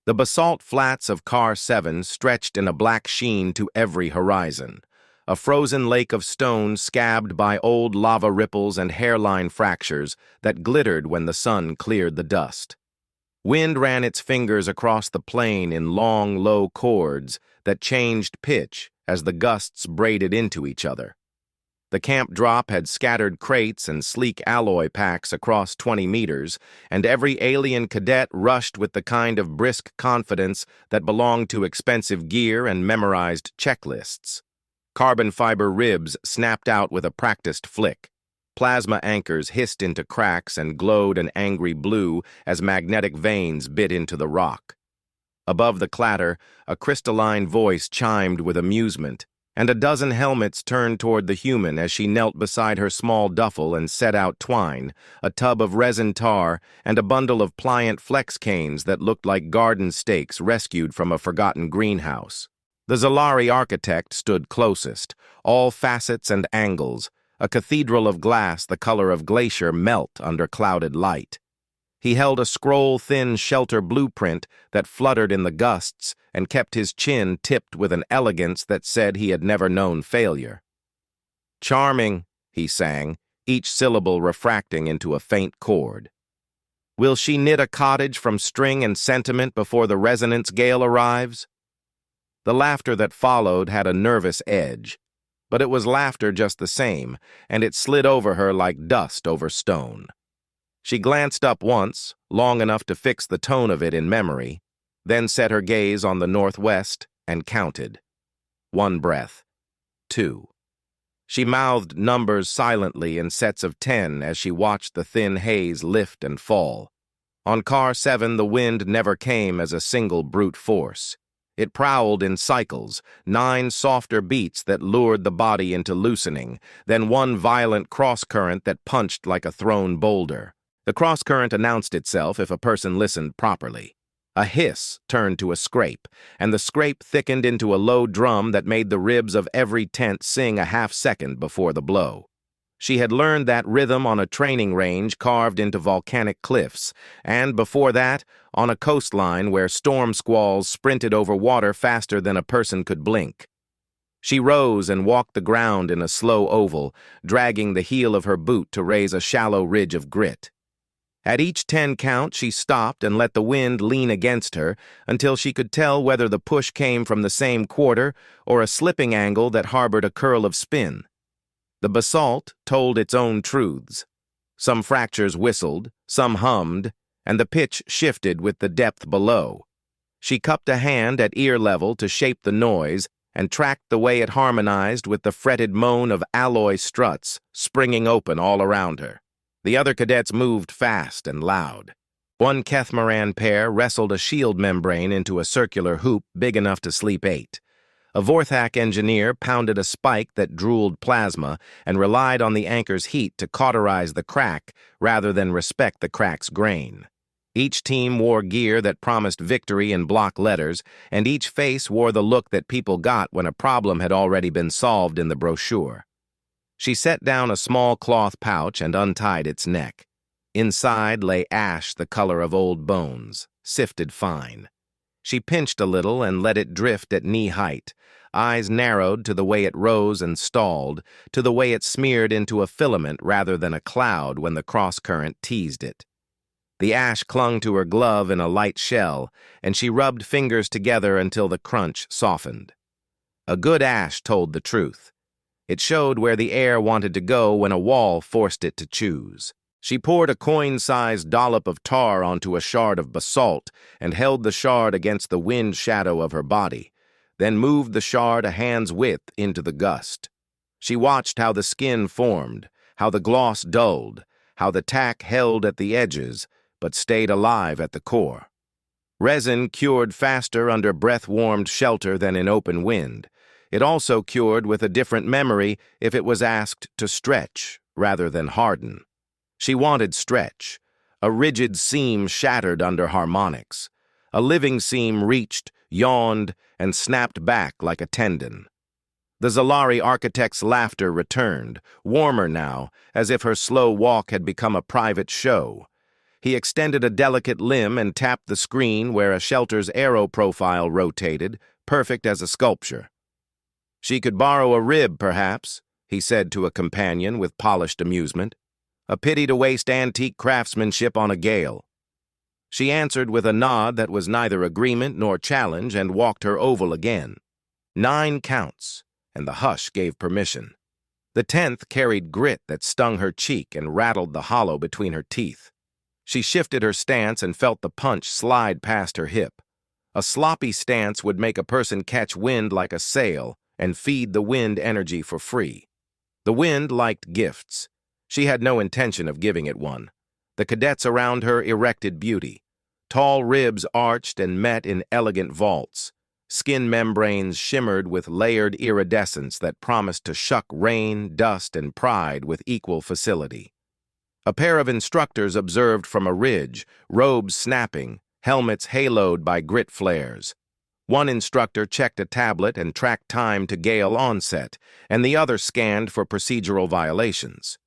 The basalt flats of Car 7 stretched in a black sheen to every horizon, a frozen lake of stone scabbed by old lava ripples and hairline fractures that glittered when the sun cleared the dust. Wind ran its fingers across the plain in long, low chords that changed pitch as the gusts braided into each other. The camp drop had scattered crates and sleek alloy packs across 20 meters, and every alien cadet rushed with the kind of brisk confidence that belonged to expensive gear and memorized checklists. Carbon fiber ribs snapped out with a practiced flick. Plasma anchors hissed into cracks and glowed an angry blue as magnetic veins bit into the rock. Above the clatter, a crystalline voice chimed with amusement, and a dozen helmets turned toward the human as she knelt beside her small duffel and set out twine, a tub of resin tar, and a bundle of pliant flex canes that looked like garden stakes rescued from a forgotten greenhouse. The Zalari architect stood closest, all facets and angles, a cathedral of glass the color of glacier melt under clouded light. He held a scroll-thin shelter blueprint that fluttered in the gusts and kept his chin tipped with an elegance that said he had never known failure. "Charming," he sang, each syllable refracting into a faint chord. "Will she knit a cottage from string and sentiment before the resonance gale arrives?" The laughter that followed had a nervous edge, but it was laughter just the same, and it slid over her like dust over stone. She glanced up once, long enough to fix the tone of it in memory, then set her gaze on the northwest and counted. 1 breath. 2. She mouthed numbers silently in sets of 10 as she watched the thin haze lift and fall. On Car 7, the wind never came as a single brute force. It prowled in cycles, 9 softer beats that lured the body into loosening, then one violent cross-current that punched like a thrown boulder. The cross-current announced itself if a person listened properly. A hiss turned to a scrape, and the scrape thickened into a low drum that made the ribs of every tent sing a half-second before the blow. She had learned that rhythm on a training range carved into volcanic cliffs, and before that, on a coastline where storm squalls sprinted over water faster than a person could blink. She rose and walked the ground in a slow oval, dragging the heel of her boot to raise a shallow ridge of grit. At each 10 count, she stopped and let the wind lean against her until she could tell whether the push came from the same quarter or a slipping angle that harbored a curl of spin. The basalt told its own truths. Some fractures whistled, some hummed, and the pitch shifted with the depth below. She cupped a hand at ear level to shape the noise and tracked the way it harmonized with the fretted moan of alloy struts springing open all around her. The other cadets moved fast and loud. One Kethmaran pair wrestled a shield membrane into a circular hoop big enough to sleep 8. A Vorthak engineer pounded a spike that drooled plasma and relied on the anchor's heat to cauterize the crack rather than respect the crack's grain. Each team wore gear that promised victory in block letters, and each face wore the look that people got when a problem had already been solved in the brochure. She set down a small cloth pouch and untied its neck. Inside lay ash the color of old bones, sifted fine. She pinched a little and let it drift at knee height, eyes narrowed to the way it rose and stalled, to the way it smeared into a filament rather than a cloud when the cross-current teased it. The ash clung to her glove in a light shell, and she rubbed fingers together until the crunch softened. A good ash told the truth. It showed where the air wanted to go when a wall forced it to choose. She poured a coin-sized dollop of tar onto a shard of basalt and held the shard against the wind shadow of her body, then moved the shard a hand's width into the gust. She watched how the skin formed, how the gloss dulled, how the tack held at the edges, but stayed alive at the core. Resin cured faster under breath-warmed shelter than in open wind. It also cured with a different memory if it was asked to stretch rather than harden. She wanted stretch. A rigid seam shattered under harmonics. A living seam reached, yawned, and snapped back like a tendon. The Zalari architect's laughter returned, warmer now, as if her slow walk had become a private show. He extended a delicate limb and tapped the screen where a shelter's aero profile rotated, perfect as a sculpture. "She could borrow a rib, perhaps," he said to a companion with polished amusement. "A pity to waste antique craftsmanship on a gale." She answered with a nod that was neither agreement nor challenge and walked her oval again. 9 counts, and the hush gave permission. The 10th carried grit that stung her cheek and rattled the hollow between her teeth. She shifted her stance and felt the punch slide past her hip. A sloppy stance would make a person catch wind like a sail and feed the wind energy for free. The wind liked gifts. She had no intention of giving it one. The cadets around her erected beauty. Tall ribs arched and met in elegant vaults. Skin membranes shimmered with layered iridescence that promised to shuck rain, dust, and pride with equal facility. A pair of instructors observed from a ridge, robes snapping, helmets haloed by grit flares. One instructor checked a tablet and tracked time to gale onset, and the other scanned for procedural violations.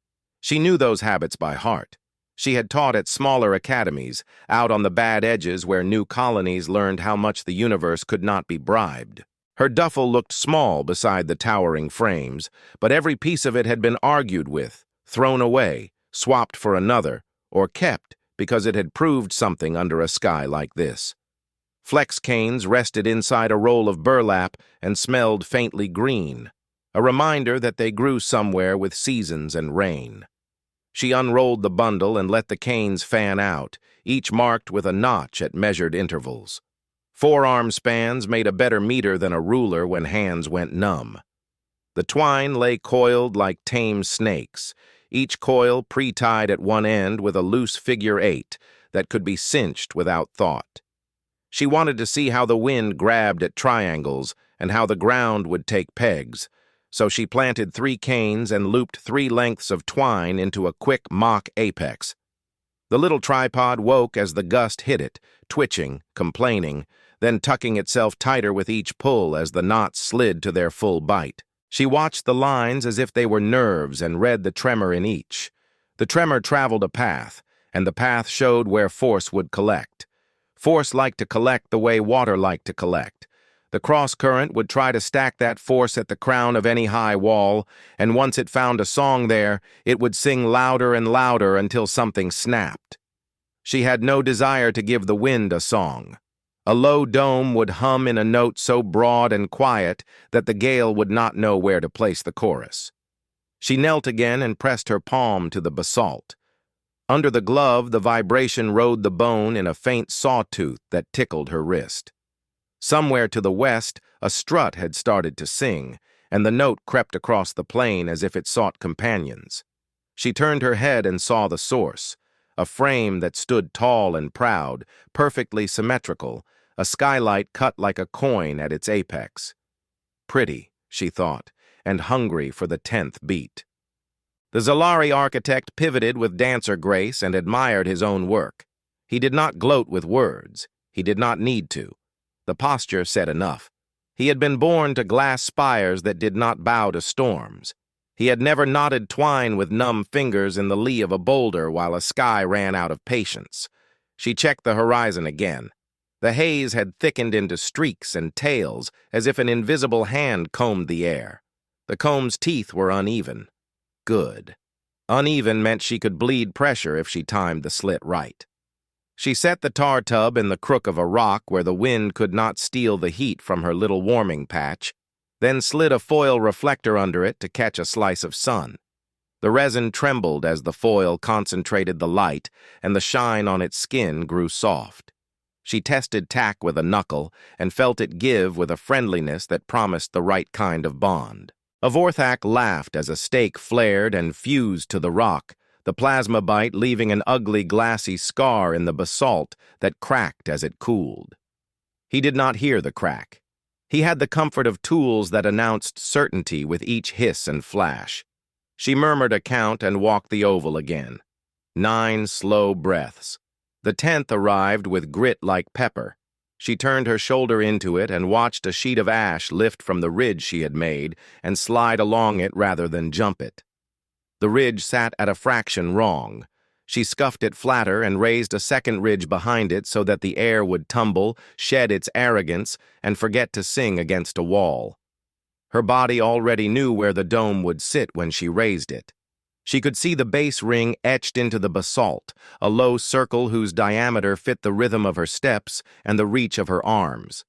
She knew those habits by heart. She had taught at smaller academies, out on the bad edges where new colonies learned how much the universe could not be bribed. Her duffel looked small beside the towering frames, but every piece of it had been argued with, thrown away, swapped for another, or kept because it had proved something under a sky like this. Flex canes rested inside a roll of burlap and smelled faintly green, a reminder that they grew somewhere with seasons and rain. She unrolled the bundle and let the canes fan out, each marked with a notch at measured intervals. Forearm spans made a better meter than a ruler when hands went numb. The twine lay coiled like tame snakes, each coil pre-tied at one end with a loose figure 8 that could be cinched without thought. She wanted to see how the wind grabbed at triangles and how the ground would take pegs, so she planted 3 canes and looped 3 lengths of twine into a quick mock apex. The little tripod woke as the gust hit it, twitching, complaining, then tucking itself tighter with each pull as the knots slid to their full bite. She watched the lines as if they were nerves and read the tremor in each. The tremor traveled a path, and the path showed where force would collect. Force liked to collect the way water liked to collect. The cross-current would try to stack that force at the crown of any high wall, and once it found a song there, it would sing louder and louder until something snapped. She had no desire to give the wind a song. A low dome would hum in a note so broad and quiet that the gale would not know where to place the chorus. She knelt again and pressed her palm to the basalt. Under the glove, the vibration rode the bone in a faint sawtooth that tickled her wrist. Somewhere to the west, a strut had started to sing, and the note crept across the plain as if it sought companions. She turned her head and saw the source, a frame that stood tall and proud, perfectly symmetrical, a skylight cut like a coin at its apex. Pretty, she thought, and hungry for the 10th beat. The Zalari architect pivoted with dancer grace and admired his own work. He did not gloat with words. He did not need to. The posture said enough. He had been born to glass spires that did not bow to storms. He had never knotted twine with numb fingers in the lee of a boulder while a sky ran out of patience. She checked the horizon again. The haze had thickened into streaks and tails as if an invisible hand combed the air. The comb's teeth were uneven. Good. Uneven meant she could bleed pressure if she timed the slit right. She set the tar tub in the crook of a rock where the wind could not steal the heat from her little warming patch, then slid a foil reflector under it to catch a slice of sun. The resin trembled as the foil concentrated the light, and the shine on its skin grew soft. She tested tack with a knuckle and felt it give with a friendliness that promised the right kind of bond. A Vorthak laughed as a stake flared and fused to the rock, the plasma bite leaving an ugly glassy scar in the basalt that cracked as it cooled. He did not hear the crack. He had the comfort of tools that announced certainty with each hiss and flash. She murmured a count and walked the oval again. 9 slow breaths. The 10th arrived with grit like pepper. She turned her shoulder into it and watched a sheet of ash lift from the ridge she had made and slide along it rather than jump it. The ridge sat at a fraction wrong. She scuffed it flatter and raised a second ridge behind it so that the air would tumble, shed its arrogance, and forget to sing against a wall. Her body already knew where the dome would sit when she raised it. She could see the base ring etched into the basalt, a low circle whose diameter fit the rhythm of her steps and the reach of her arms.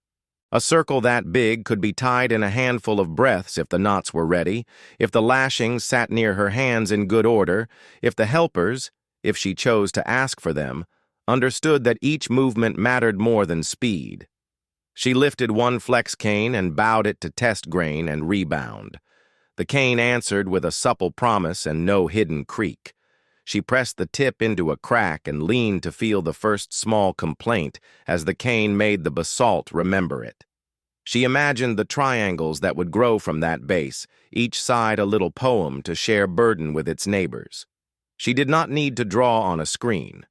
A circle that big could be tied in a handful of breaths if the knots were ready, if the lashings sat near her hands in good order, if the helpers, if she chose to ask for them, understood that each movement mattered more than speed. She lifted one flex cane and bowed it to test grain and rebound. The cane answered with a supple promise and no hidden creak. She pressed the tip into a crack and leaned to feel the first small complaint as the cane made the basalt remember it. She imagined the triangles that would grow from that base, each side a little poem to share burden with its neighbors. She did not need to draw on a screen.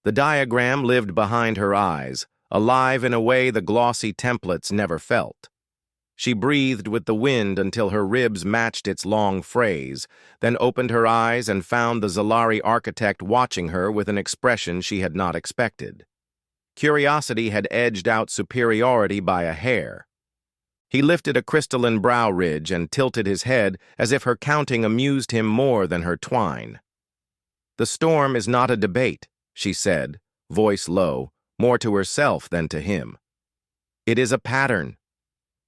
The diagram lived behind her eyes, alive in a way the glossy templates never felt. She breathed with the wind until her ribs matched its long phrase, then opened her eyes and found the Zalari architect watching her with an expression she had not expected. Curiosity had edged out superiority by a hair. He lifted a crystalline brow ridge and tilted his head as if her counting amused him more than her twine. "The storm is not a debate," she said, voice low, more to herself than to him. "It is a pattern."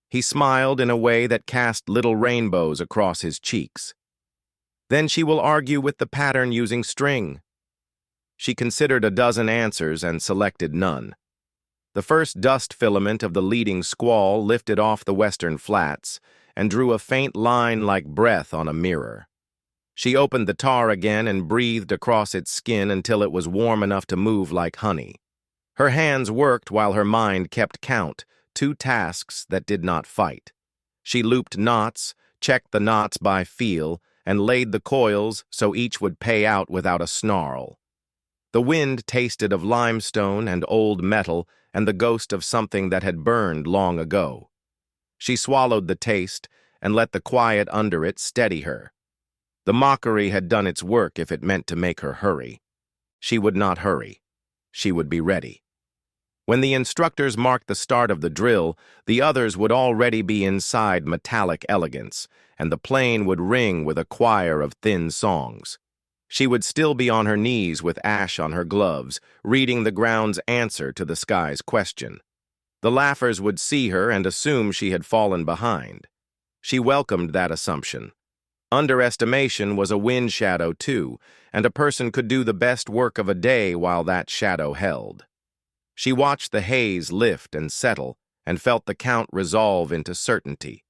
He smiled in a way that cast little rainbows across his cheeks. "Then she will argue with the pattern using string." She considered a dozen answers and selected none. The first dust filament of the leading squall lifted off the western flats and drew a faint line like breath on a mirror. She opened the tar again and breathed across its skin until it was warm enough to move like honey. Her hands worked while her mind kept count, two tasks that did not fight. She looped knots, checked the knots by feel, and laid the coils so each would pay out without a snarl. The wind tasted of limestone and old metal and the ghost of something that had burned long ago. She swallowed the taste and let the quiet under it steady her. The mockery had done its work if it meant to make her hurry. She would not hurry. She would be ready. When the instructors marked the start of the drill, the others would already be inside metallic elegance, and the plane would ring with a choir of thin songs. She would still be on her knees with ash on her gloves, reading the ground's answer to the sky's question. The laughers would see her and assume she had fallen behind. She welcomed that assumption. Underestimation was a wind shadow, too, and a person could do the best work of a day while that shadow held. She watched the haze lift and settle and felt the count resolve into certainty.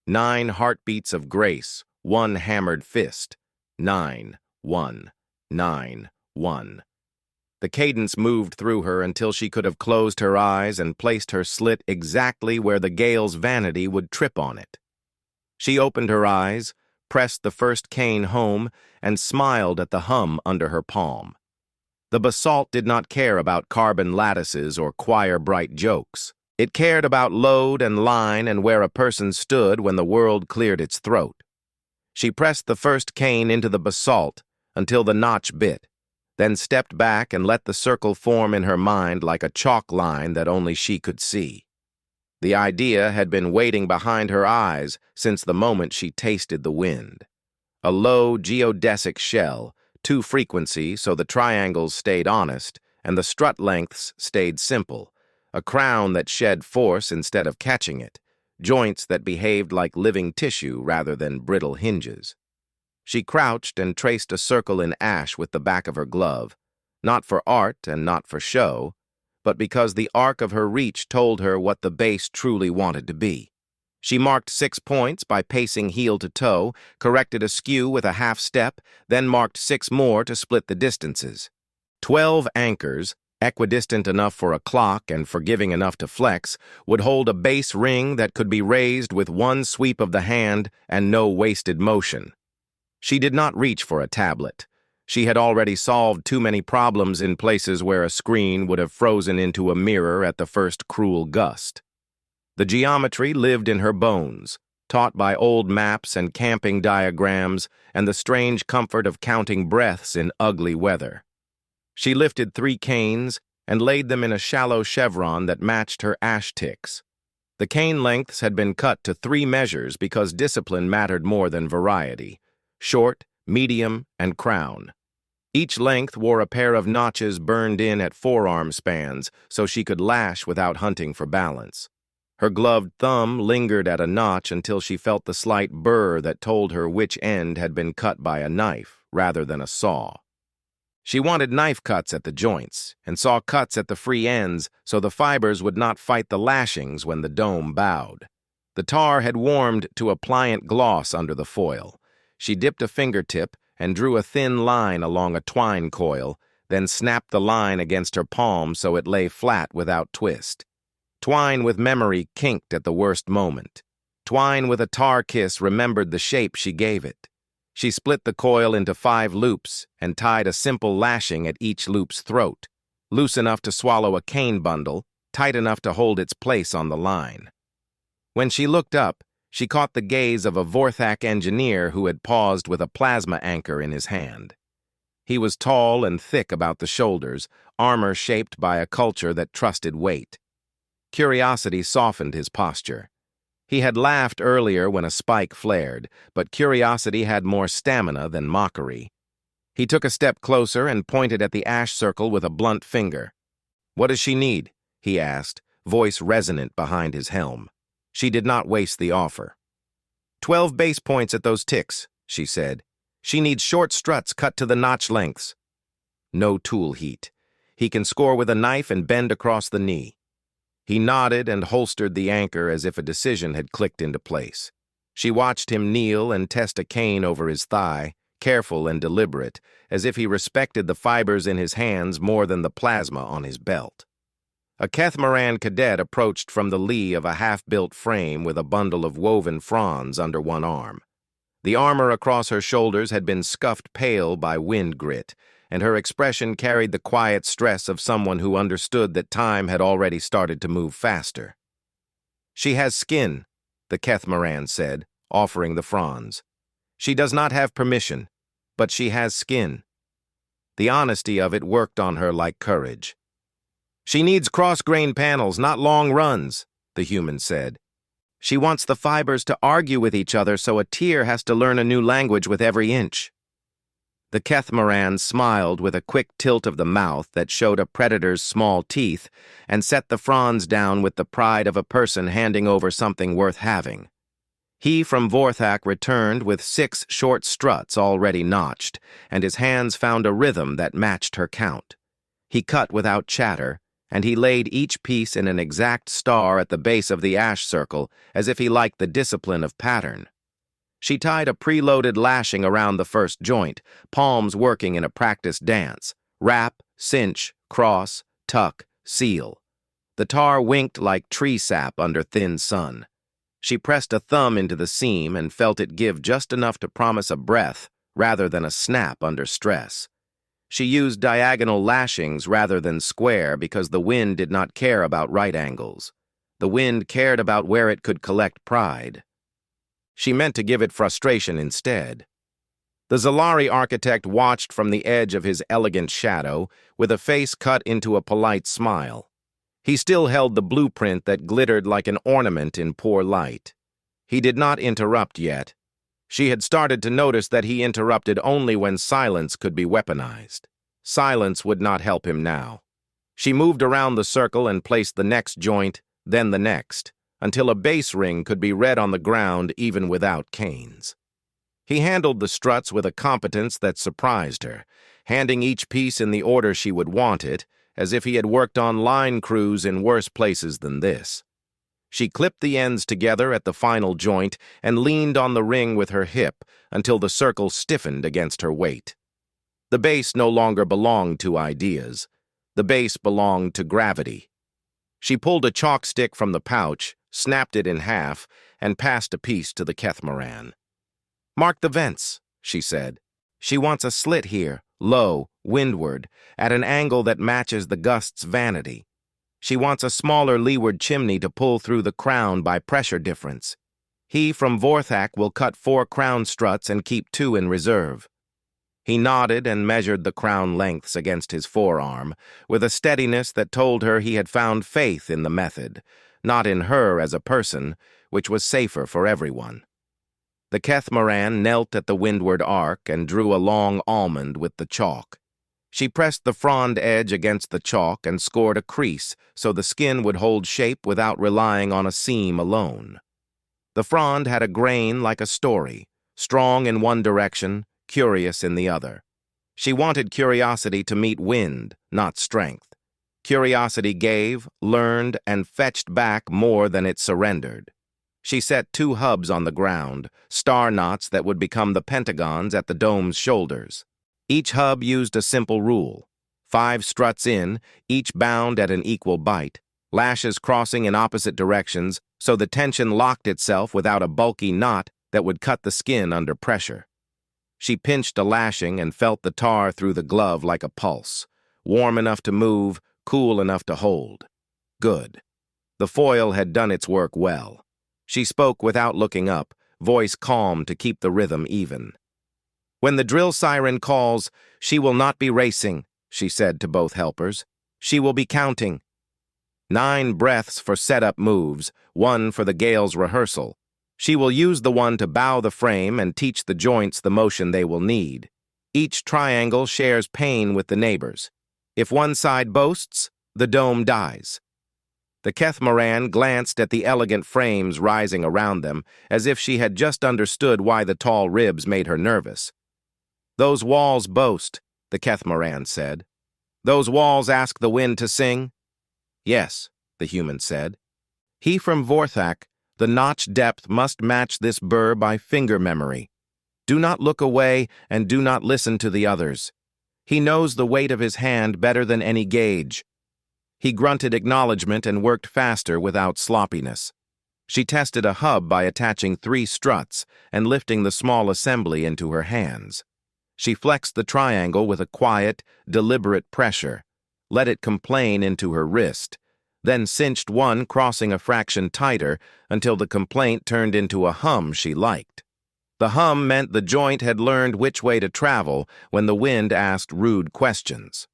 9 heartbeats of grace, 1 hammered fist. 9, 1, 9, 1. The cadence moved through her until she could have closed her eyes and placed her slit exactly where the gale's vanity would trip on it. She opened her eyes, pressed the first cane home, and smiled at the hum under her palm. The basalt did not care about carbon lattices or choir-bright jokes. It cared about load and line and where a person stood when the world cleared its throat. She pressed the first cane into the basalt until the notch bit, then stepped back and let the circle form in her mind like a chalk line that only she could see. The idea had been waiting behind her eyes since the moment she tasted the wind. A low geodesic shell, 2 frequency so the triangles stayed honest and the strut lengths stayed simple, a crown that shed force instead of catching it, joints that behaved like living tissue rather than brittle hinges. She crouched and traced a circle in ash with the back of her glove, not for art and not for show, but because the arc of her reach told her what the base truly wanted to be. She marked 6 points by pacing heel to toe, corrected a skew with a half step, then marked 6 more to split the distances. 12 anchors, equidistant enough for a clock and forgiving enough to flex, would hold a base ring that could be raised with one sweep of the hand and no wasted motion. She did not reach for a tablet. She had already solved too many problems in places where a screen would have frozen into a mirror at the first cruel gust. The geometry lived in her bones, taught by old maps and camping diagrams and the strange comfort of counting breaths in ugly weather. She lifted 3 canes and laid them in a shallow chevron that matched her ash ticks. The cane lengths had been cut to 3 measures because discipline mattered more than variety: short, medium, and crown. Each length wore a pair of notches burned in at forearm spans so she could lash without hunting for balance. Her gloved thumb lingered at a notch until she felt the slight burr that told her which end had been cut by a knife rather than a saw. She wanted knife cuts at the joints and saw cuts at the free ends so the fibers would not fight the lashings when the dome bowed. The tar had warmed to a pliant gloss under the foil. She dipped a fingertip and drew a thin line along a twine coil, then snapped the line against her palm so it lay flat without twist. Twine with memory kinked at the worst moment. Twine with a tar kiss remembered the shape she gave it. She split the coil into 5 loops and tied a simple lashing at each loop's throat, loose enough to swallow a cane bundle, tight enough to hold its place on the line. When she looked up, she caught the gaze of a Vorthak engineer who had paused with a plasma anchor in his hand. He was tall and thick about the shoulders, armor shaped by a culture that trusted weight. Curiosity softened his posture. He had laughed earlier when a spike flared, but curiosity had more stamina than mockery. He took a step closer and pointed at the ash circle with a blunt finger. "What does she need?" he asked, voice resonant behind his helm. She did not waste the offer. 12 base points at those ticks, she said. She needs short struts cut to the notch lengths. No tool heat. He can score with a knife and bend across the knee. He nodded and holstered the anchor as if a decision had clicked into place. She watched him kneel and test a cane over his thigh, careful and deliberate, as if he respected the fibers in his hands more than the plasma on his belt. A Kethmaran cadet approached from the lee of a half-built frame with a bundle of woven fronds under one arm. The armor across her shoulders had been scuffed pale by wind grit, and her expression carried the quiet stress of someone who understood that time had already started to move faster. "She has skin," the Kethmaran said, offering the fronds. "She does not have permission, but she has skin." The honesty of it worked on her like courage. "She needs cross-grain panels, not long runs," the human said. "She wants the fibers to argue with each other so a tier has to learn a new language with every inch." The Kethmaran smiled with a quick tilt of the mouth that showed a predator's small teeth and set the fronds down with the pride of a person handing over something worth having. He from Vorthak returned with 6 short struts already notched, and his hands found a rhythm that matched her count. He cut without chatter, and he laid each piece in an exact star at the base of the ash circle as if he liked the discipline of pattern. She tied a preloaded lashing around the first joint, palms working in a practiced dance: wrap, cinch, cross, tuck, seal. The tar winked like tree sap under thin sun. She pressed a thumb into the seam and felt it give just enough to promise a breath rather than a snap under stress. She used diagonal lashings rather than square because the wind did not care about right angles. The wind cared about where it could collect pride. She meant to give it frustration instead. The Zalari architect watched from the edge of his elegant shadow with a face cut into a polite smile. He still held the blueprint that glittered like an ornament in poor light. He did not interrupt yet. She had started to notice that he interrupted only when silence could be weaponized. Silence would not help him now. She moved around the circle and placed the next joint, then the next, until a base ring could be read on the ground even without canes. He handled the struts with a competence that surprised her, handing each piece in the order she would want it, as if he had worked on line crews in worse places than this. She clipped the ends together at the final joint and leaned on the ring with her hip until the circle stiffened against her weight. The base no longer belonged to ideas. The base belonged to gravity. She pulled a chalk stick from the pouch, snapped it in half, and passed a piece to the Kethmaran. "Mark the vents," she said. "She wants a slit here, low, windward, at an angle that matches the gust's vanity. She wants a smaller leeward chimney to pull through the crown by pressure difference. He from Vorthak will cut 4 crown struts and keep 2 in reserve." He nodded and measured the crown lengths against his forearm, with a steadiness that told her he had found faith in the method, not in her as a person, which was safer for everyone. The Kethmaran knelt at the windward arc and drew a long almond with the chalk. She pressed the frond edge against the chalk and scored a crease so the skin would hold shape without relying on a seam alone. The frond had a grain like a story, strong in one direction, curious in the other. She wanted curiosity to meet wind, not strength. Curiosity gave, learned, and fetched back more than it surrendered. She set 2 hubs on the ground, star knots that would become the pentagons at the dome's shoulders. Each hub used a simple rule: 5 struts in, each bound at an equal bite, lashes crossing in opposite directions so the tension locked itself without a bulky knot that would cut the skin under pressure. She pinched a lashing and felt the tar through the glove like a pulse, warm enough to move, cool enough to hold. Good. The foil had done its work well. She spoke without looking up, voice calm to keep the rhythm even. "When the drill siren calls, she will not be racing," she said to both helpers. "She will be counting. 9 breaths for setup moves, 1 for the gale's rehearsal. She will use the one to bow the frame and teach the joints the motion they will need. Each triangle shares pain with the neighbors. If one side boasts, the dome dies." The Kethmaran glanced at the elegant frames rising around them, as if she had just understood why the tall ribs made her nervous. "Those walls boast," the Kethmaran said. "Those walls ask the wind to sing?" "Yes," the human said. "He from Vorthak, the notch depth must match this burr by finger memory. Do not look away and do not listen to the others. He knows the weight of his hand better than any gauge." He grunted acknowledgement and worked faster without sloppiness. She tested a hub by attaching 3 struts and lifting the small assembly into her hands. She flexed the triangle with a quiet, deliberate pressure, let it complain into her wrist, then cinched one crossing a fraction tighter until the complaint turned into a hum she liked. The hum meant the joint had learned which way to travel when the wind asked rude questions.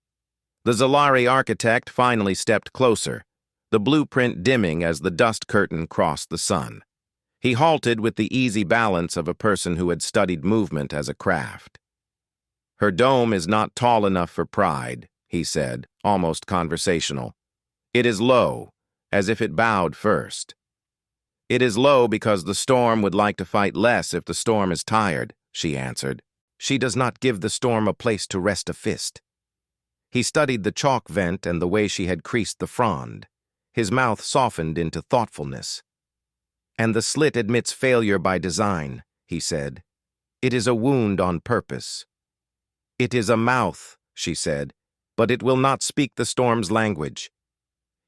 The Zalari architect finally stepped closer, the blueprint dimming as the dust curtain crossed the sun. He halted with the easy balance of a person who had studied movement as a craft. "Her dome is not tall enough for pride," he said, almost conversational. "It is low, as if it bowed first." "It is low because the storm would like to fight less if the storm is tired," she answered. "She does not give the storm a place to rest a fist." He studied the chalk vent and the way she had creased the frond. His mouth softened into thoughtfulness. "And the slit admits failure by design," he said. "It is a wound on purpose." "It is a mouth," she said, "but it will not speak the storm's language."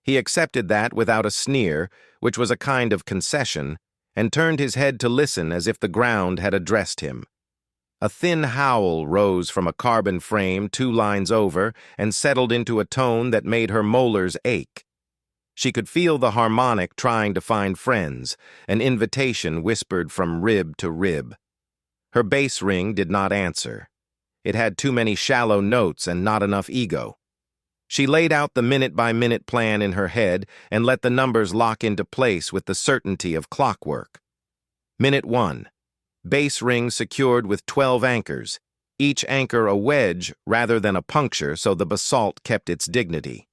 He accepted that without a sneer, which was a kind of concession, and turned his head to listen as if the ground had addressed him. A thin howl rose from a carbon frame 2 lines over and settled into a tone that made her molars ache. She could feel the harmonic trying to find friends, an invitation whispered from rib to rib. Her bass ring did not answer. It had too many shallow notes and not enough ego. She laid out the minute-by-minute plan in her head and let the numbers lock into place with the certainty of clockwork. Minute 1. Bass ring secured with 12 anchors, each anchor a wedge rather than a puncture so the basalt kept its dignity.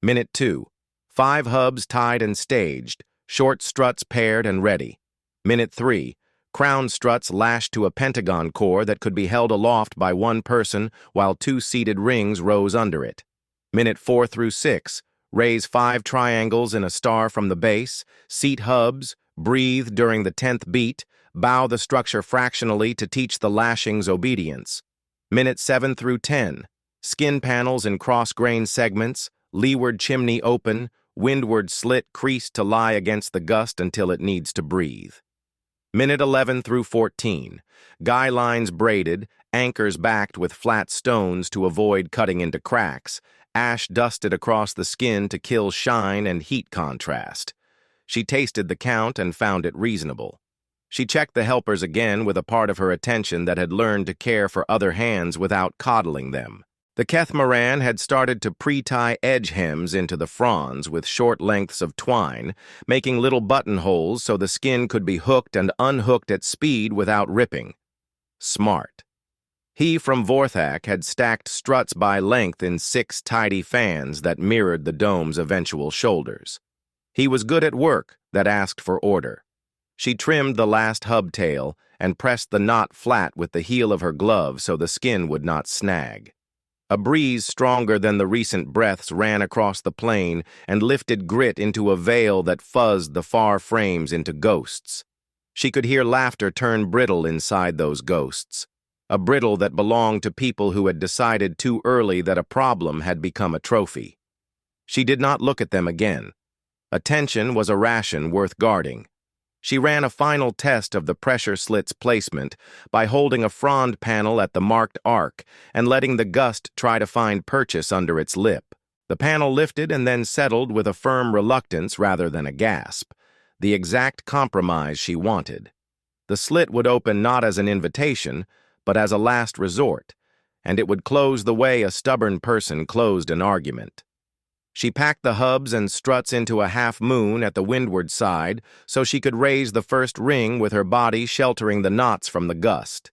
Minute 2. 5 hubs tied and staged, short struts paired and ready. Minute 3. Crown struts lashed to a pentagon core that could be held aloft by one person while 2 seated rings rose under it. Minute 4 through 6. Raise 5 triangles in a star from the base, seat hubs, breathe during the 10th beat, bow the structure fractionally to teach the lashings obedience. Minute 7 through 10. Skin panels in cross-grain segments, leeward chimney open, windward slit creased to lie against the gust until it needs to breathe. Minute 11 through 14. Guy lines braided, anchors backed with flat stones to avoid cutting into cracks, ash dusted across the skin to kill shine and heat contrast. She tasted the count and found it reasonable. She checked the helpers again with a part of her attention that had learned to care for other hands without coddling them. The Kethmaran had started to pre-tie edge hems into the fronds with short lengths of twine, making little buttonholes so the skin could be hooked and unhooked at speed without ripping. Smart. He from Vorthak had stacked struts by length in 6 tidy fans that mirrored the dome's eventual shoulders. He was good at work that asked for order. She trimmed the last hubtail and pressed the knot flat with the heel of her glove so the skin would not snag. A breeze stronger than the recent breaths ran across the plain and lifted grit into a veil that fuzzed the far frames into ghosts. She could hear laughter turn brittle inside those ghosts, a brittle that belonged to people who had decided too early that a problem had become a trophy. She did not look at them again. Attention was a ration worth guarding. She ran a final test of the pressure slit's placement by holding a frond panel at the marked arc and letting the gust try to find purchase under its lip. The panel lifted and then settled with a firm reluctance rather than a gasp, the exact compromise she wanted. The slit would open not as an invitation, but as a last resort, and it would close the way a stubborn person closed an argument. She packed the hubs and struts into a half-moon at the windward side so she could raise the first ring with her body sheltering the knots from the gust.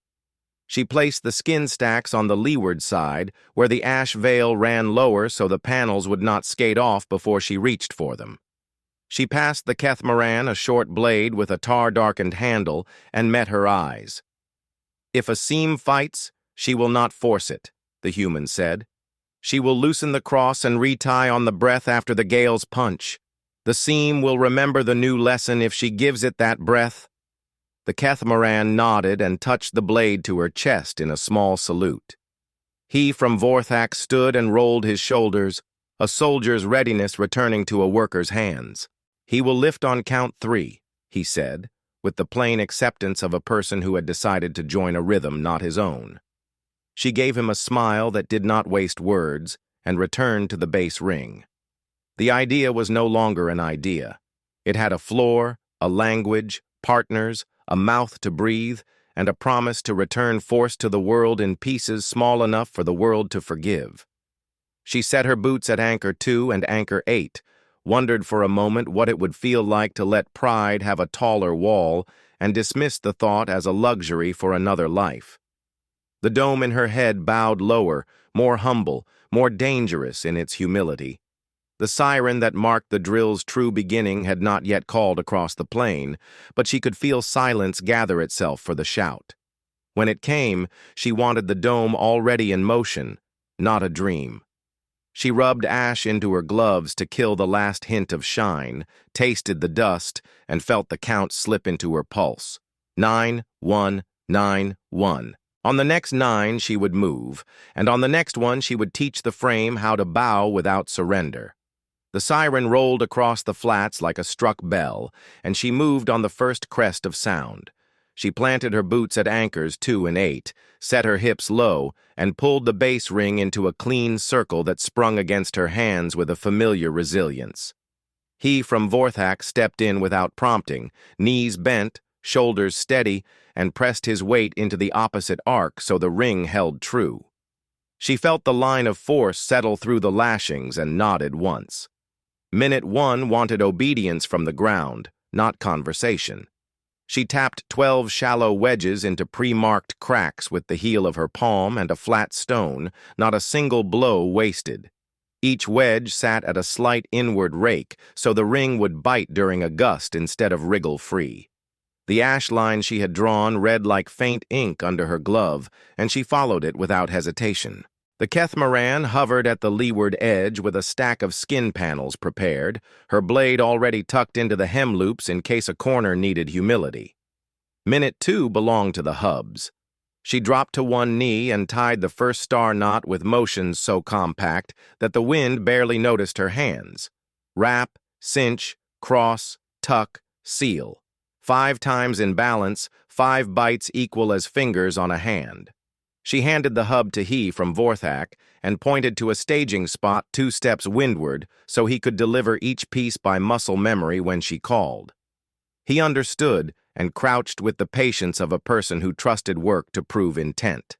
She placed the skin stacks on the leeward side, where the ash veil ran lower so the panels would not skate off before she reached for them. She passed the Kethmaran a short blade with a tar-darkened handle and met her eyes. "If a seam fights, she will not force it," the human said. "She will loosen the cross and retie on the breath after the gale's punch. The seam will remember the new lesson if she gives it that breath." The Kethmaran nodded and touched the blade to her chest in a small salute. He from Vorthak stood and rolled his shoulders, a soldier's readiness returning to a worker's hands. "He will lift on count 3, he said, with the plain acceptance of a person who had decided to join a rhythm not his own. She gave him a smile that did not waste words and returned to the base ring. The idea was no longer an idea. It had a floor, a language, partners, a mouth to breathe, and a promise to return force to the world in pieces small enough for the world to forgive. She set her boots at anchor 2 and anchor 8, wondered for a moment what it would feel like to let pride have a taller wall, and dismissed the thought as a luxury for another life. The dome in her head bowed lower, more humble, more dangerous in its humility. The siren that marked the drill's true beginning had not yet called across the plain, but she could feel silence gather itself for the shout. When it came, she wanted the dome already in motion, not a dream. She rubbed ash into her gloves to kill the last hint of shine, tasted the dust, and felt the count slip into her pulse. 9, 1, 9, 1. On the next 9 she would move, and on the next one she would teach the frame how to bow without surrender. The siren rolled across the flats like a struck bell, and she moved on the first crest of sound. She planted her boots at anchors 2 and 8, set her hips low, and pulled the base ring into a clean circle that sprung against her hands with a familiar resilience. He from Vorthak stepped in without prompting, knees bent, shoulders steady, and pressed his weight into the opposite arc so the ring held true. She felt the line of force settle through the lashings and nodded once. Minute 1 wanted obedience from the ground, not conversation. She tapped 12 shallow wedges into pre-marked cracks with the heel of her palm and a flat stone, not a single blow wasted. Each wedge sat at a slight inward rake, so the ring would bite during a gust instead of wriggle free. The ash line she had drawn read like faint ink under her glove, and she followed it without hesitation. The Kethmaran hovered at the leeward edge with a stack of skin panels prepared, her blade already tucked into the hem loops in case a corner needed humility. Minute 2 belonged to the hubs. She dropped to one knee and tied the first star knot with motions so compact that the wind barely noticed her hands. Wrap, cinch, cross, tuck, seal. 5 times in balance, 5 bites equal as fingers on a hand. She handed the hub to he from Vorthak and pointed to a staging spot 2 steps windward so he could deliver each piece by muscle memory when she called. He understood and crouched with the patience of a person who trusted work to prove intent.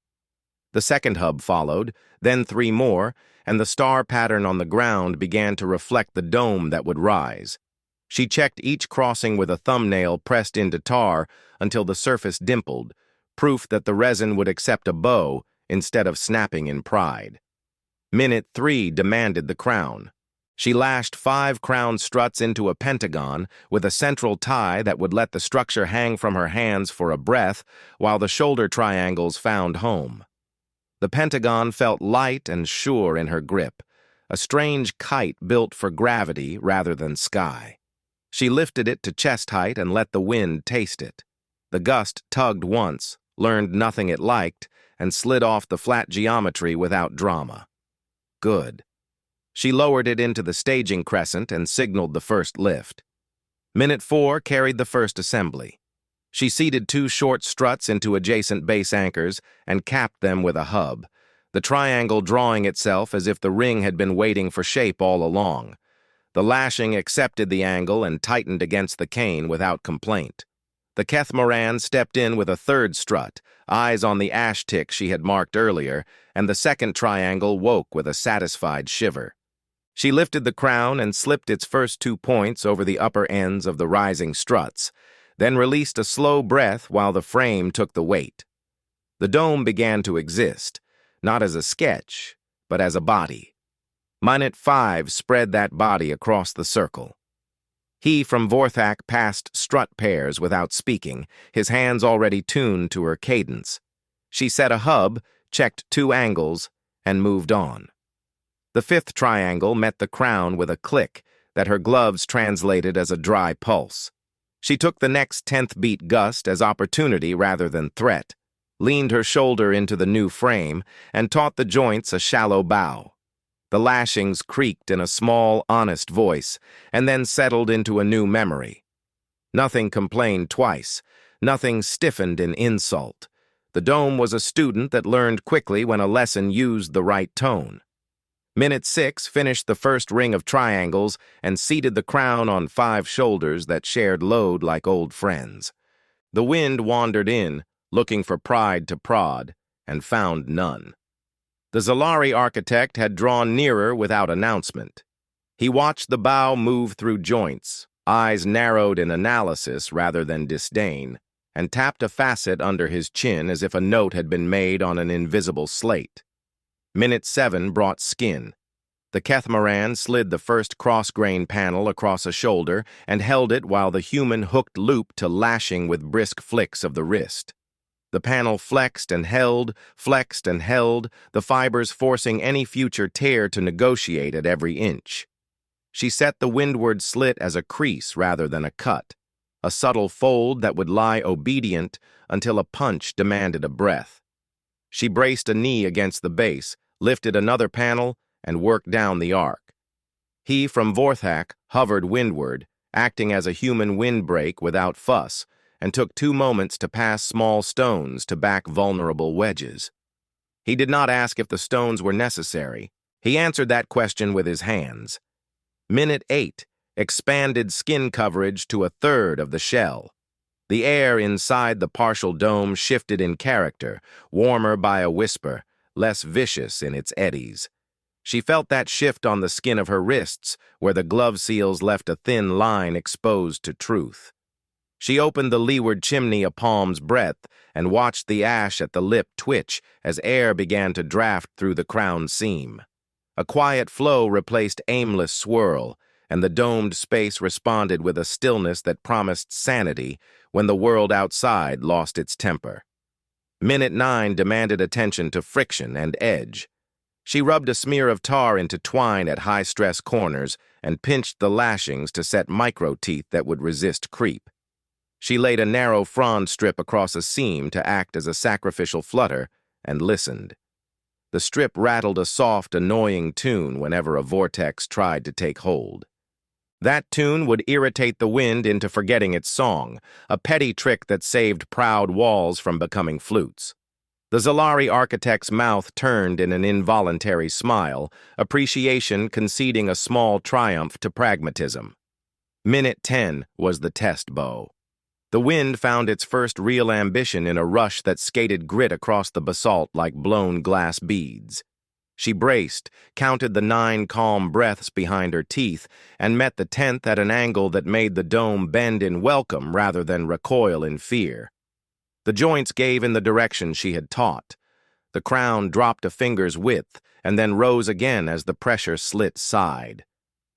The second hub followed, then 3 more, and the star pattern on the ground began to reflect the dome that would rise. She checked each crossing with a thumbnail pressed into tar until the surface dimpled, proof that the resin would accept a bow instead of snapping in pride. Minute 3 demanded the crown. She lashed 5 crown struts into a pentagon with a central tie that would let the structure hang from her hands for a breath while the shoulder triangles found home. The pentagon felt light and sure in her grip, a strange kite built for gravity rather than sky. She lifted it to chest height and let the wind taste it. The gust tugged once, learned nothing it liked, and slid off the flat geometry without drama. Good. She lowered it into the staging crescent and signaled the first lift. Minute 4 carried the first assembly. She seated 2 short struts into adjacent base anchors and capped them with a hub, the triangle drawing itself as if the ring had been waiting for shape all along. The lashing accepted the angle and tightened against the cane without complaint. The Kethmoran stepped in with a third strut, eyes on the ash tick she had marked earlier, and the second triangle woke with a satisfied shiver. She lifted the crown and slipped its first 2 points over the upper ends of the rising struts, then released a slow breath while the frame took the weight. The dome began to exist, not as a sketch, but as a body. Minute 5 spread that body across the circle. He from Vorthak passed strut pairs without speaking, his hands already tuned to her cadence. She set a hub, checked 2 angles, and moved on. The 5th triangle met the crown with a click that her gloves translated as a dry pulse. She took the next 10th beat gust as opportunity rather than threat, leaned her shoulder into the new frame, and taught the joints a shallow bow. The lashings creaked in a small, honest voice, and then settled into a new memory. Nothing complained twice, nothing stiffened in insult. The dome was a student that learned quickly when a lesson used the right tone. Minute 6 finished the first ring of triangles and seated the crown on 5 shoulders that shared load like old friends. The wind wandered in, looking for pride to prod, and found none. The Zalari architect had drawn nearer without announcement. He watched the bow move through joints, eyes narrowed in analysis rather than disdain, and tapped a facet under his chin as if a note had been made on an invisible slate. Minute 7 brought skin. The Kethmoran slid the first cross-grain panel across a shoulder and held it while the human hooked loop to lashing with brisk flicks of the wrist. The panel flexed and held, the fibers forcing any future tear to negotiate at every inch. She set the windward slit as a crease rather than a cut, a subtle fold that would lie obedient until a punch demanded a breath. She braced a knee against the base, lifted another panel, and worked down the arc. He from Vorthak hovered windward, acting as a human windbreak without fuss, and took 2 moments to pass small stones to back vulnerable wedges. He did not ask if the stones were necessary. He answered that question with his hands. Minute 8 expanded skin coverage to 1/3 of the shell. The air inside the partial dome shifted in character, warmer by a whisper, less vicious in its eddies. She felt that shift on the skin of her wrists, where the glove seals left a thin line exposed to truth. She opened the leeward chimney a palm's breadth and watched the ash at the lip twitch as air began to draft through the crown seam. A quiet flow replaced aimless swirl, and the domed space responded with a stillness that promised sanity when the world outside lost its temper. Minute 9 demanded attention to friction and edge. She rubbed a smear of tar into twine at high-stress corners and pinched the lashings to set micro-teeth that would resist creep. She laid a narrow frond strip across a seam to act as a sacrificial flutter and listened. The strip rattled a soft, annoying tune whenever a vortex tried to take hold. That tune would irritate the wind into forgetting its song, a petty trick that saved proud walls from becoming flutes. The Zalari architect's mouth turned in an involuntary smile, appreciation conceding a small triumph to pragmatism. Minute 10 was the test bow. The wind found its first real ambition in a rush that skated grit across the basalt like blown glass beads. She braced, counted the 9 calm breaths behind her teeth, and met the 10th at an angle that made the dome bend in welcome rather than recoil in fear. The joints gave in the direction she had taught. The crown dropped a finger's width and then rose again as the pressure slit side.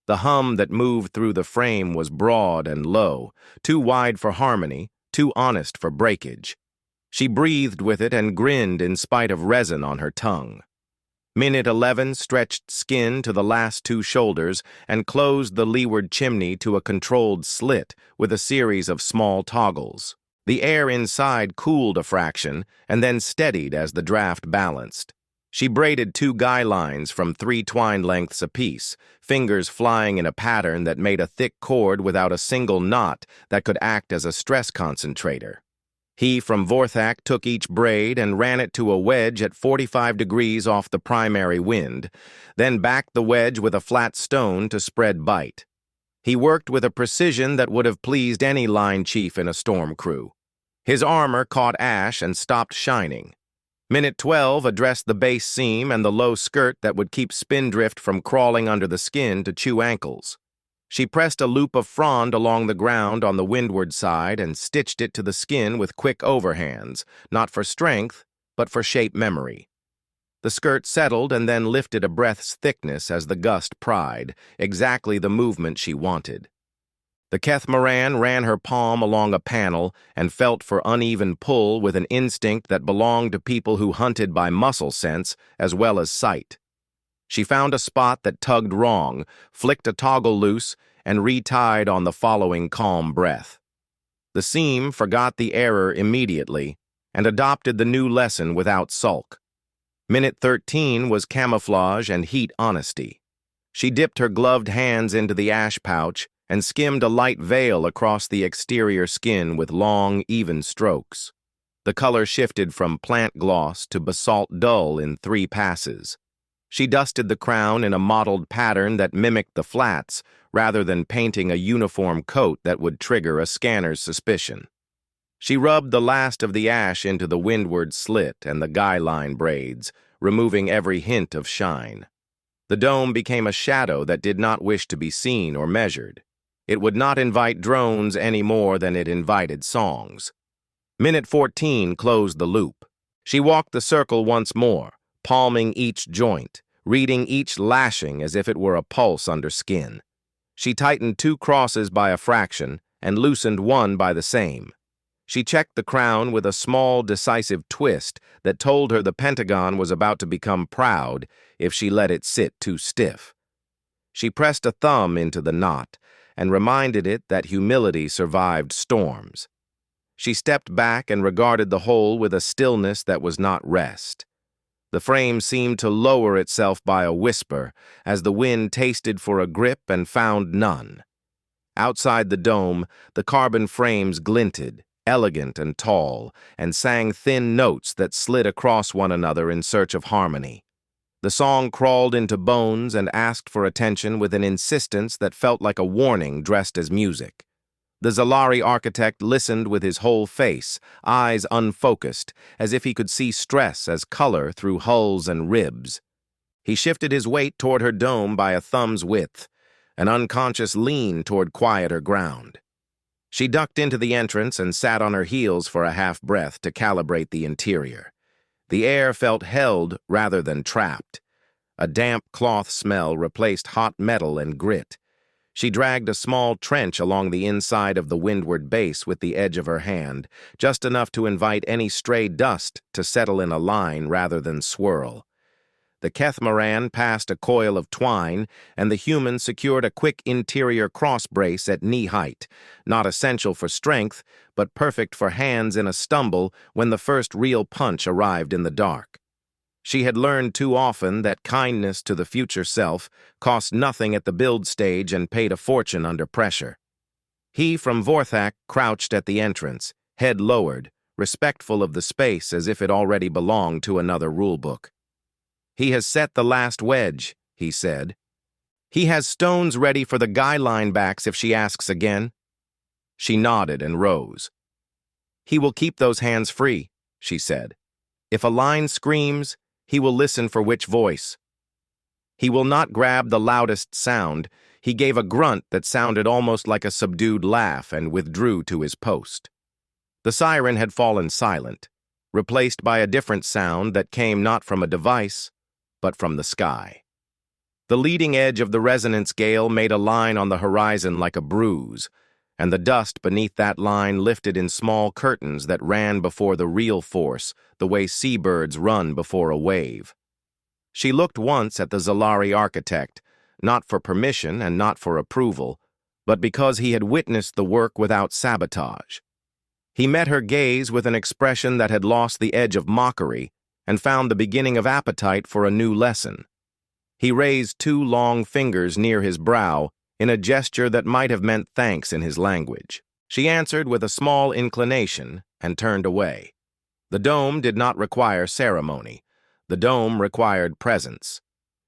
The hum that moved through the frame was broad and low, too wide for harmony, too honest for breakage. She breathed with it and grinned in spite of resin on her tongue. Minute 11 stretched skin to the last 2 shoulders and closed the leeward chimney to a controlled slit with a series of small toggles. The air inside cooled a fraction and then steadied as the draft balanced. She braided 2 guy lines from 3 twine lengths apiece, fingers flying in a pattern that made a thick cord without a single knot that could act as a stress concentrator. He from Vorthak took each braid and ran it to a wedge at 45 degrees off the primary wind, then backed the wedge with a flat stone to spread bite. He worked with a precision that would have pleased any line chief in a storm crew. His armor caught ash and stopped shining. Minute 12 addressed the base seam and the low skirt that would keep spindrift from crawling under the skin to chew ankles. She pressed a loop of frond along the ground on the windward side and stitched it to the skin with quick overhands, not for strength, but for shape memory. The skirt settled and then lifted a breath's thickness as the gust pried, exactly the movement she wanted. The Kethmaran ran her palm along a panel and felt for uneven pull with an instinct that belonged to people who hunted by muscle sense as well as sight. She found a spot that tugged wrong, flicked a toggle loose, and retied on the following calm breath. The seam forgot the error immediately and adopted the new lesson without sulk. Minute 13 was camouflage and heat honesty. She dipped her gloved hands into the ash pouch and skimmed a light veil across the exterior skin with long, even strokes. The color shifted from plant gloss to basalt dull in 3 passes. She dusted the crown in a mottled pattern that mimicked the flats, rather than painting a uniform coat that would trigger a scanner's suspicion. She rubbed the last of the ash into the windward slit and the guy line braids, removing every hint of shine. The dome became a shadow that did not wish to be seen or measured. It would not invite drones any more than it invited songs. Minute 14 closed the loop. She walked the circle once more, palming each joint, reading each lashing as if it were a pulse under skin. She tightened 2 crosses by a fraction and loosened 1 by the same. She checked the crown with a small, decisive twist that told her the pentagon was about to become proud if she let it sit too stiff. She pressed a thumb into the knot and reminded it that humility survived storms. She stepped back and regarded the whole with a stillness that was not rest. The frame seemed to lower itself by a whisper as the wind tasted for a grip and found none. Outside the dome, the carbon frames glinted, elegant and tall, and sang thin notes that slid across one another in search of harmony. The song crawled into bones and asked for attention with an insistence that felt like a warning dressed as music. The Zalari architect listened with his whole face, eyes unfocused, as if he could see stress as color through hulls and ribs. He shifted his weight toward her dome by a thumb's width, an unconscious lean toward quieter ground. She ducked into the entrance and sat on her heels for a half-breath to calibrate the interior. The air felt held rather than trapped. A damp cloth smell replaced hot metal and grit. She dragged a small trench along the inside of the windward base with the edge of her hand, just enough to invite any stray dust to settle in a line rather than swirl. The Kethmaran passed a coil of twine, and the human secured a quick interior cross brace at knee height, not essential for strength, but perfect for hands in a stumble when the first real punch arrived in the dark. She had learned too often that kindness to the future self cost nothing at the build stage and paid a fortune under pressure. He from Vorthak crouched at the entrance, head lowered, respectful of the space as if it already belonged to another rulebook. "He has set the last wedge," he said. "He has stones ready for the guy line backs if she asks again." She nodded and rose. "He will keep those hands free," she said. "If a line screams, he will listen for which voice. He will not grab the loudest sound." He gave a grunt that sounded almost like a subdued laugh and withdrew to his post. The siren had fallen silent, replaced by a different sound that came not from a device, but from the sky. The leading edge of the resonance gale made a line on the horizon like a bruise, and the dust beneath that line lifted in small curtains that ran before the real force, the way seabirds run before a wave. She looked once at the Zalari architect, not for permission and not for approval, but because he had witnessed the work without sabotage. He met her gaze with an expression that had lost the edge of mockery and found the beginning of appetite for a new lesson. He raised two long fingers near his brow in a gesture that might have meant thanks in his language. She answered with a small inclination and turned away. The dome did not require ceremony. The dome required presence.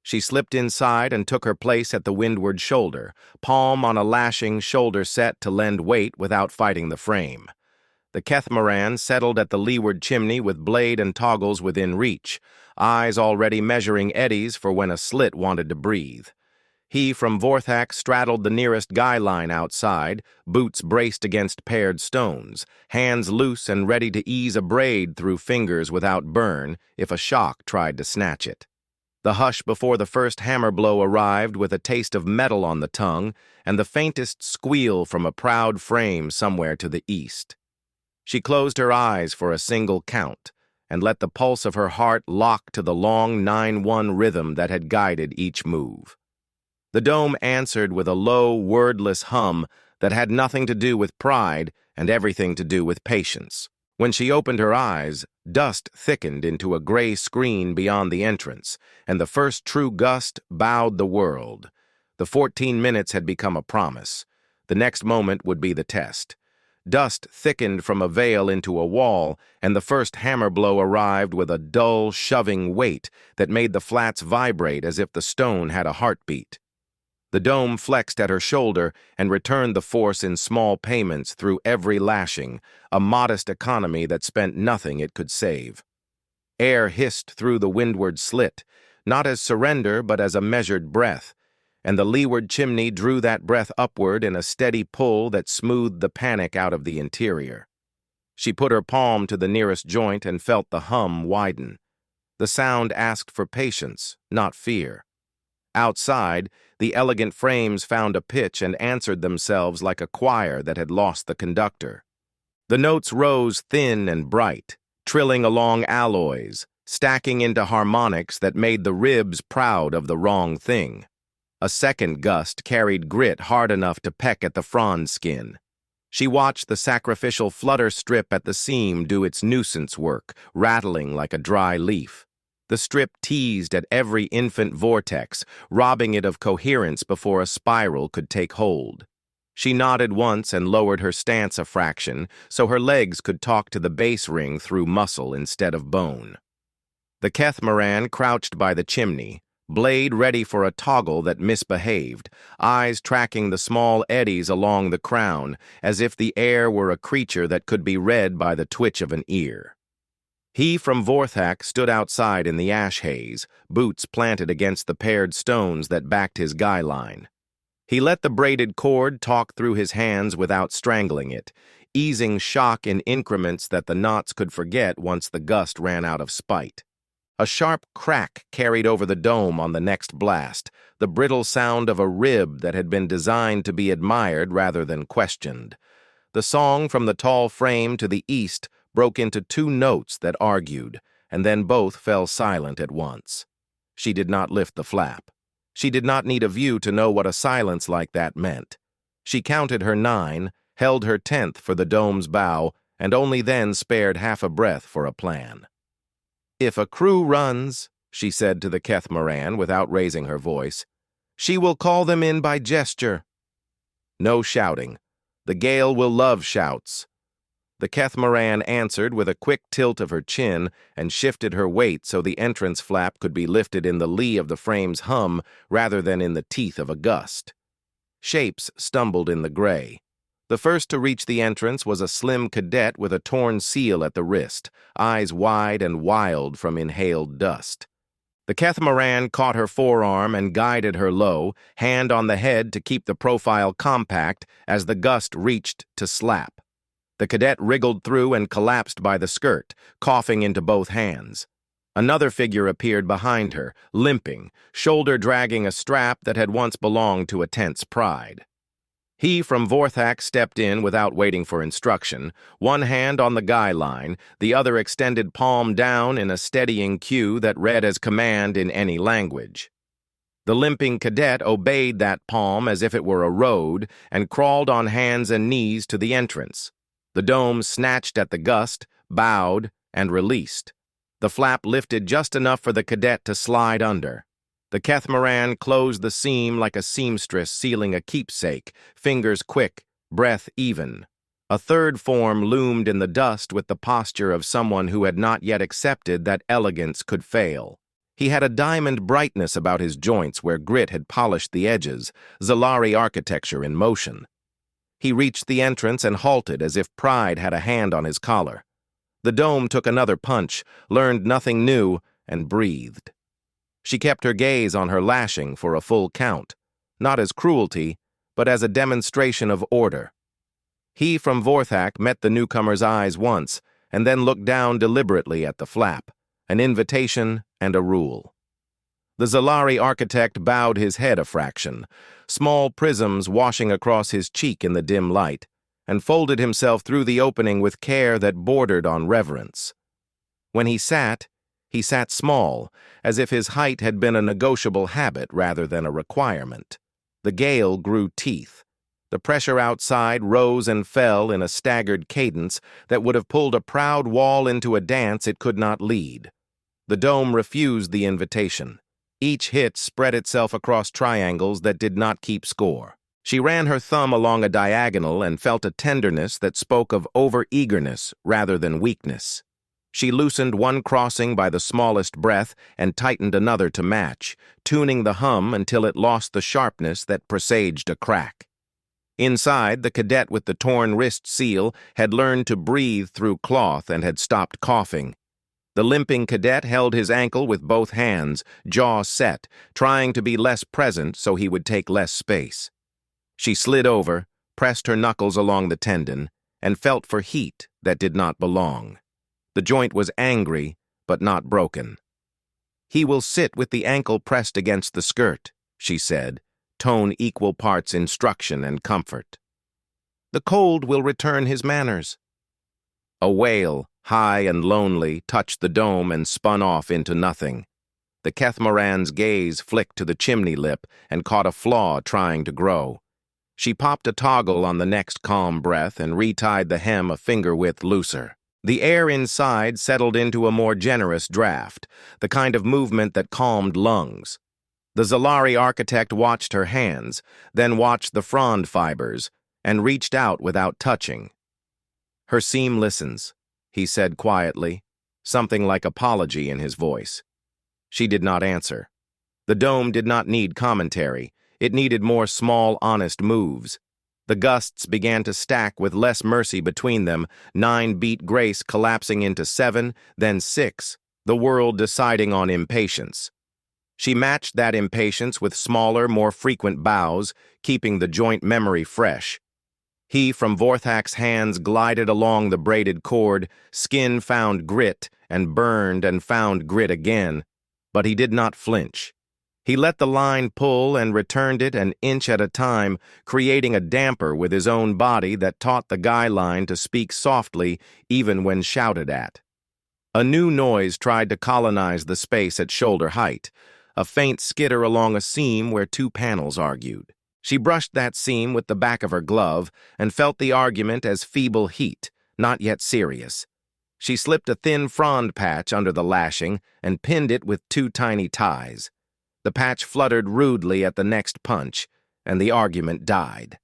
She slipped inside and took her place at the windward shoulder, palm on a lashing shoulder set to lend weight without fighting the frame. The Kethmaran settled at the leeward chimney with blade and toggles within reach, eyes already measuring eddies for when a slit wanted to breathe. He from Vorthak straddled the nearest guy line outside, boots braced against paired stones, hands loose and ready to ease a braid through fingers without burn if a shock tried to snatch it. The hush before the first hammer blow arrived with a taste of metal on the tongue and the faintest squeal from a proud frame somewhere to the east. She closed her eyes for a single count and let the pulse of her heart lock to the long 9-1 rhythm that had guided each move. The dome answered with a low, wordless hum that had nothing to do with pride and everything to do with patience. When she opened her eyes, dust thickened into a gray screen beyond the entrance, and the first true gust bowed the world. The 14 minutes had become a promise. The next moment would be the test. Dust thickened from a veil into a wall, and the first hammer blow arrived with a dull, shoving weight that made the flats vibrate as if the stone had a heartbeat. The dome flexed at her shoulder and returned the force in small payments through every lashing, a modest economy that spent nothing it could save. Air hissed through the windward slit, not as surrender but as a measured breath, and the leeward chimney drew that breath upward in a steady pull that smoothed the panic out of the interior. She put her palm to the nearest joint and felt the hum widen. The sound asked for patience, not fear. Outside, the elegant frames found a pitch and answered themselves like a choir that had lost the conductor. The notes rose thin and bright, trilling along alloys, stacking into harmonics that made the ribs proud of the wrong thing. A second gust carried grit hard enough to peck at the frond skin. She watched the sacrificial flutter strip at the seam do its nuisance work, rattling like a dry leaf. The strip teased at every infant vortex, robbing it of coherence before a spiral could take hold. She nodded once and lowered her stance a fraction so her legs could talk to the base ring through muscle instead of bone. The Kethmaran crouched by the chimney, blade ready for a toggle that misbehaved, eyes tracking the small eddies along the crown as if the air were a creature that could be read by the twitch of an ear. He from Vorthak stood outside in the ash haze, boots planted against the paired stones that backed his guy line. He let the braided cord talk through his hands without strangling it, easing shock in increments that the knots could forget once the gust ran out of spite. A sharp crack carried over the dome on the next blast, the brittle sound of a rib that had been designed to be admired rather than questioned. The song from the tall frame to the east broke into two notes that argued, and then both fell silent at once. She did not lift the flap. She did not need a view to know what a silence like that meant. She counted her 9, held her 10th for the dome's bow, and only then spared half a breath for a plan. "If a crew runs," she said to the Kethmaran without raising her voice, "she will call them in by gesture." No shouting. The gale will love shouts. The Kethmaran answered with a quick tilt of her chin and shifted her weight so the entrance flap could be lifted in the lee of the frame's hum rather than in the teeth of a gust. Shapes stumbled in the gray. The first to reach the entrance was a slim cadet with a torn seal at the wrist, eyes wide and wild from inhaled dust. The Catamaran caught her forearm and guided her low, hand on the head to keep the profile compact as the gust reached to slap. The cadet wriggled through and collapsed by the skirt, coughing into both hands. Another figure appeared behind her, limping, shoulder-dragging a strap that had once belonged to a tent's pride. He from Vorthak stepped in without waiting for instruction, one hand on the guy line, the other extended palm down in a steadying cue that read as command in any language. The limping cadet obeyed that palm as if it were a road and crawled on hands and knees to the entrance. The dome snatched at the gust, bowed, and released. The flap lifted just enough for the cadet to slide under. The Catamaran closed the seam like a seamstress sealing a keepsake, fingers quick, breath even. A third form loomed in the dust with the posture of someone who had not yet accepted that elegance could fail. He had a diamond brightness about his joints where grit had polished the edges, Zalari architecture in motion. He reached the entrance and halted as if pride had a hand on his collar. The dome took another punch, learned nothing new, and breathed. She kept her gaze on her lashing for a full count, not as cruelty, but as a demonstration of order. He from Vorthak met the newcomer's eyes once, and then looked down deliberately at the flap, an invitation and a rule. The Zalari architect bowed his head a fraction, small prisms washing across his cheek in the dim light, and folded himself through the opening with care that bordered on reverence. When he sat small, as if his height had been a negotiable habit rather than a requirement. The gale grew teeth. The pressure outside rose and fell in a staggered cadence that would have pulled a proud wall into a dance it could not lead. The dome refused the invitation. Each hit spread itself across triangles that did not keep score. She ran her thumb along a diagonal and felt a tenderness that spoke of over-eagerness rather than weakness. She loosened one crossing by the smallest breath and tightened another to match, tuning the hum until it lost the sharpness that presaged a crack. Inside, the cadet with the torn wrist seal had learned to breathe through cloth and had stopped coughing. The limping cadet held his ankle with both hands, jaw set, trying to be less present so he would take less space. She slid over, pressed her knuckles along the tendon, and felt for heat that did not belong. The joint was angry, but not broken. "He will sit with the ankle pressed against the skirt," she said, tone equal parts instruction and comfort. "The cold will return his manners." A wail, high and lonely, touched the dome and spun off into nothing. The Catamaran's gaze flicked to the chimney lip and caught a flaw trying to grow. She popped a toggle on the next calm breath and retied the hem a finger-width looser. The air inside settled into a more generous draft, the kind of movement that calmed lungs. The Zalari architect watched her hands, then watched the frond fibers, and reached out without touching. "Her seam listens," he said quietly, something like apology in his voice. She did not answer. The dome did not need commentary. It needed more small, honest moves. The gusts began to stack with less mercy between them, 9-beat grace collapsing into 7, then 6, the world deciding on impatience. She matched that impatience with smaller, more frequent bows, keeping the joint memory fresh. He from Vorthak's hands glided along the braided cord, skin found grit, and burned and found grit again, but he did not flinch. He let the line pull and returned it an inch at a time, creating a damper with his own body that taught the guy line to speak softly even when shouted at. A new noise tried to colonize the space at shoulder height, a faint skitter along a seam where two panels argued. She brushed that seam with the back of her glove and felt the argument as feeble heat, not yet serious. She slipped a thin frond patch under the lashing and pinned it with 2 tiny ties. The patch fluttered rudely at the next punch, and the argument died.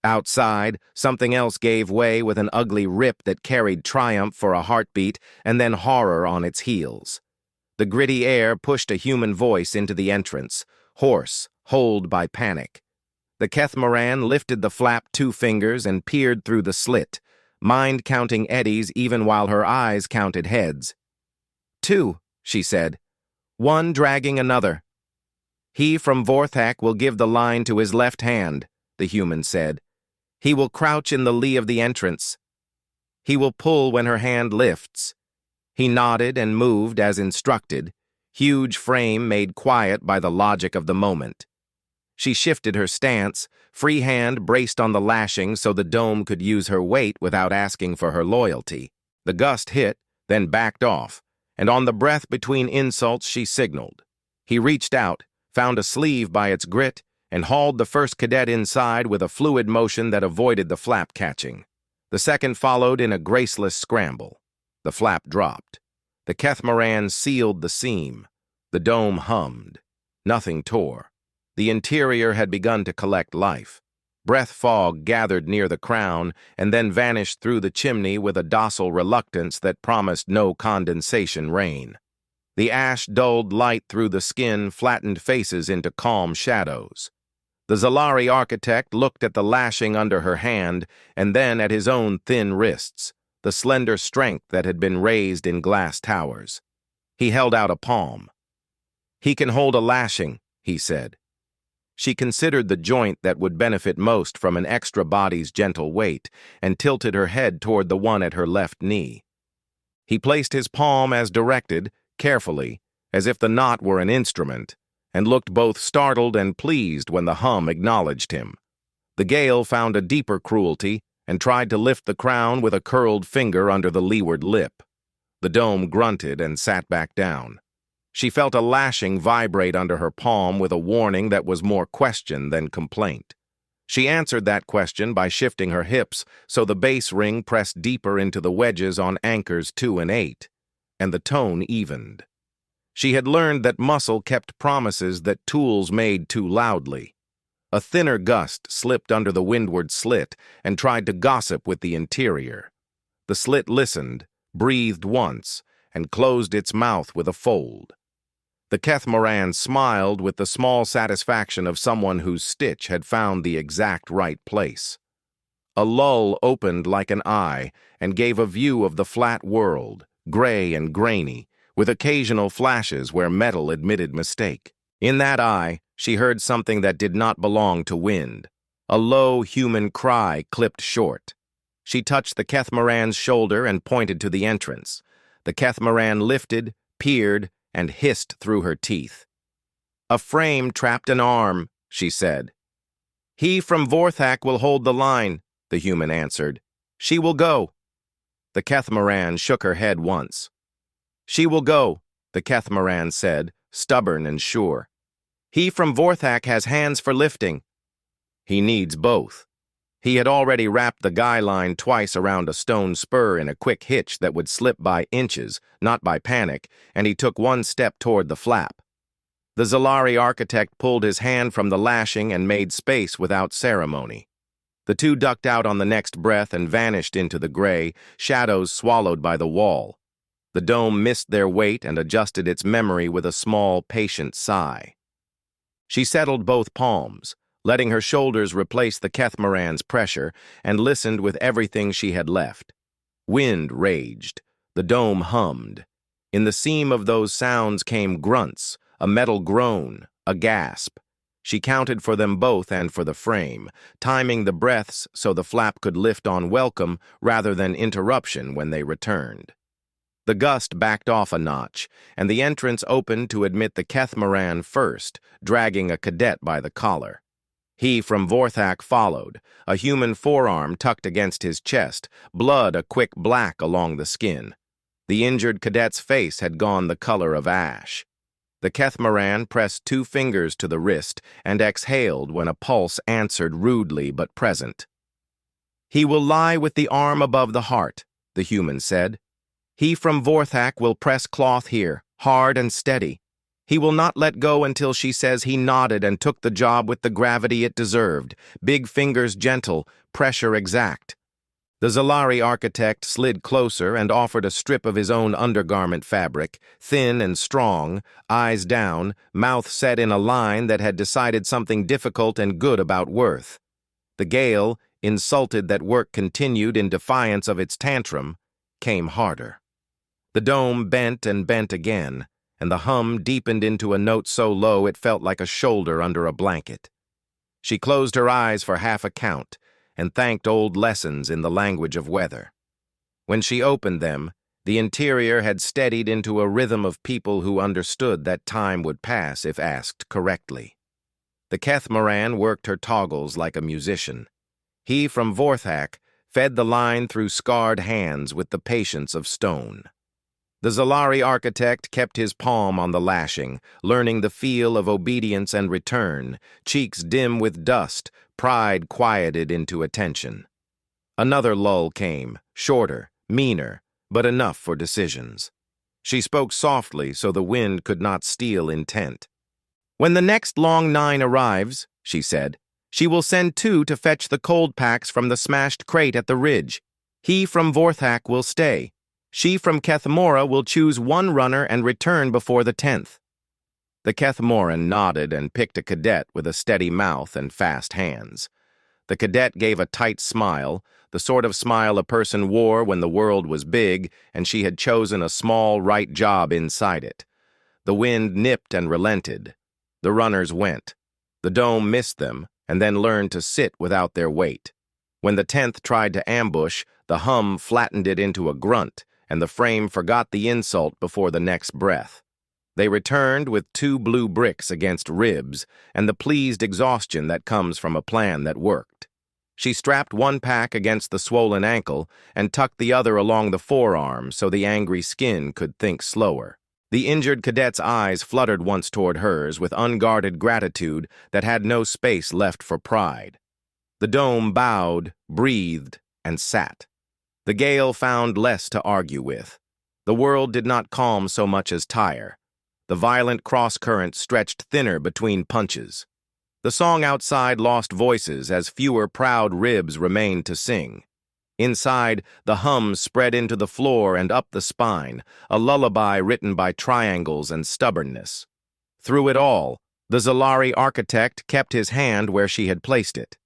Outside, something else gave way with an ugly rip that carried triumph for a heartbeat and then horror on its heels. The gritty air pushed a human voice into the entrance, hoarse, holed by panic. The Kethmaran lifted the flap 2 fingers and peered through the slit, mind counting eddies even while her eyes counted heads. 2, she said, 1 dragging another. He from Vorthak will give the line to his left hand, the human said. He will crouch in the lee of the entrance. He will pull when her hand lifts. He nodded and moved as instructed, huge frame made quiet by the logic of the moment. She shifted her stance, free hand braced on the lashing so the dome could use her weight without asking for her loyalty. The gust hit, then backed off, and on the breath between insults she signaled. He reached out, found a sleeve by its grit, and hauled the first cadet inside with a fluid motion that avoided the flap catching. The second followed in a graceless scramble. The flap dropped. The Kethmaran sealed the seam. The dome hummed. Nothing tore. The interior had begun to collect life. Breath fog gathered near the crown and then vanished through the chimney with a docile reluctance that promised no condensation rain. The ash dulled light through the skin flattened faces into calm shadows. The Zalari architect looked at the lashing under her hand and then at his own thin wrists, the slender strength that had been raised in glass towers. He held out a palm. He can hold a lashing, he said. She considered the joint that would benefit most from an extra body's gentle weight and tilted her head toward the one at her left knee. He placed his palm as directed, carefully, as if the knot were an instrument, and looked both startled and pleased when the hum acknowledged him. The Gale found a deeper cruelty and tried to lift the crown with a curled finger under the leeward lip. The dome grunted and sat back down. She felt a lashing vibrate under her palm with a warning that was more question than complaint. She answered that question by shifting her hips so the base ring pressed deeper into the wedges on anchors 2 and 8, and the tone evened. She had learned that muscle kept promises that tools made too loudly. A thinner gust slipped under the windward slit and tried to gossip with the interior. The slit listened, breathed once, and closed its mouth with a fold. The Kethmaran smiled with the small satisfaction of someone whose stitch had found the exact right place. A lull opened like an eye and gave a view of the flat world, gray and grainy, with occasional flashes where metal admitted mistake. In that eye, she heard something that did not belong to wind. A low human cry clipped short. She touched the Kethmaran's shoulder and pointed to the entrance. The Kethmaran lifted, peered, and hissed through her teeth. A frame trapped an arm, she said. He from Vorthak will hold the line, the human answered. She will go. The Kethmaran shook her head once. She will go, the Kethmaran said, stubborn and sure. He from Vorthak has hands for lifting. He needs both. He had already wrapped the guy line twice around a stone spur in a quick hitch that would slip by inches, not by panic, and he took 1 step toward the flap. The Zalari architect pulled his hand from the lashing and made space without ceremony. The two ducked out on the next breath and vanished into the gray, shadows swallowed by the wall. The dome missed their weight and adjusted its memory with a small, patient sigh. She settled both palms, letting her shoulders replace the Kethmaran's pressure, and listened with everything she had left. Wind raged. The dome hummed. In the seam of those sounds came grunts, a metal groan, a gasp. She counted for them both and for the frame, timing the breaths so the flap could lift on welcome rather than interruption when they returned. The gust backed off a notch, and the entrance opened to admit the Kethmaran first, dragging a cadet by the collar. He from Vorthak followed, a human forearm tucked against his chest, blood a quick black along the skin. The injured cadet's face had gone the color of ash. The Kethmaran pressed 2 fingers to the wrist and exhaled when a pulse answered rudely but present. He will lie with the arm above the heart, the human said. He from Vorthak will press cloth here, hard and steady. He will not let go until she says he nodded and took the job with the gravity it deserved, big fingers gentle, pressure exact. The Zalari architect slid closer and offered a strip of his own undergarment fabric, thin and strong, eyes down, mouth set in a line that had decided something difficult and good about Worth. The gale, insulted that work continued in defiance of its tantrum, came harder. The dome bent and bent again, and the hum deepened into a note so low it felt like a shoulder under a blanket. She closed her eyes for half a count, and thanked old lessons in the language of weather. When she opened them, the interior had steadied into a rhythm of people who understood that time would pass if asked correctly. The Kethmoran worked her toggles like a musician. He from Vorthak fed the line through scarred hands with the patience of stone. The Zalari architect kept his palm on the lashing, learning the feel of obedience and return, cheeks dim with dust, pride quieted into attention. Another lull came, shorter, meaner, but enough for decisions. She spoke softly so the wind could not steal intent. "When the next long 9 arrives," she said, "she will send 2 to fetch the cold packs from the smashed crate at the ridge. He from Vorthak will stay. She from Kethmora will choose 1 runner and return before the 10th. The Kethmoran nodded and picked a cadet with a steady mouth and fast hands. The cadet gave a tight smile, the sort of smile a person wore when the world was big and she had chosen a small right job inside it. The wind nipped and relented. The runners went. The dome missed them and then learned to sit without their weight. When the 10th tried to ambush, the hum flattened it into a grunt, and the frame forgot the insult before the next breath. They returned with 2 blue bricks against ribs and the pleased exhaustion that comes from a plan that worked. She strapped 1 pack against the swollen ankle and tucked the other along the forearm so the angry skin could think slower. The injured cadet's eyes fluttered once toward hers with unguarded gratitude that had no space left for pride. The dome bowed, breathed, and sat. The gale found less to argue with. The world did not calm so much as tire. The violent cross-current stretched thinner between punches. The song outside lost voices as fewer proud ribs remained to sing. Inside, the hum spread into the floor and up the spine, a lullaby written by triangles and stubbornness. Through it all, the Zalari architect kept his hand where she had placed it.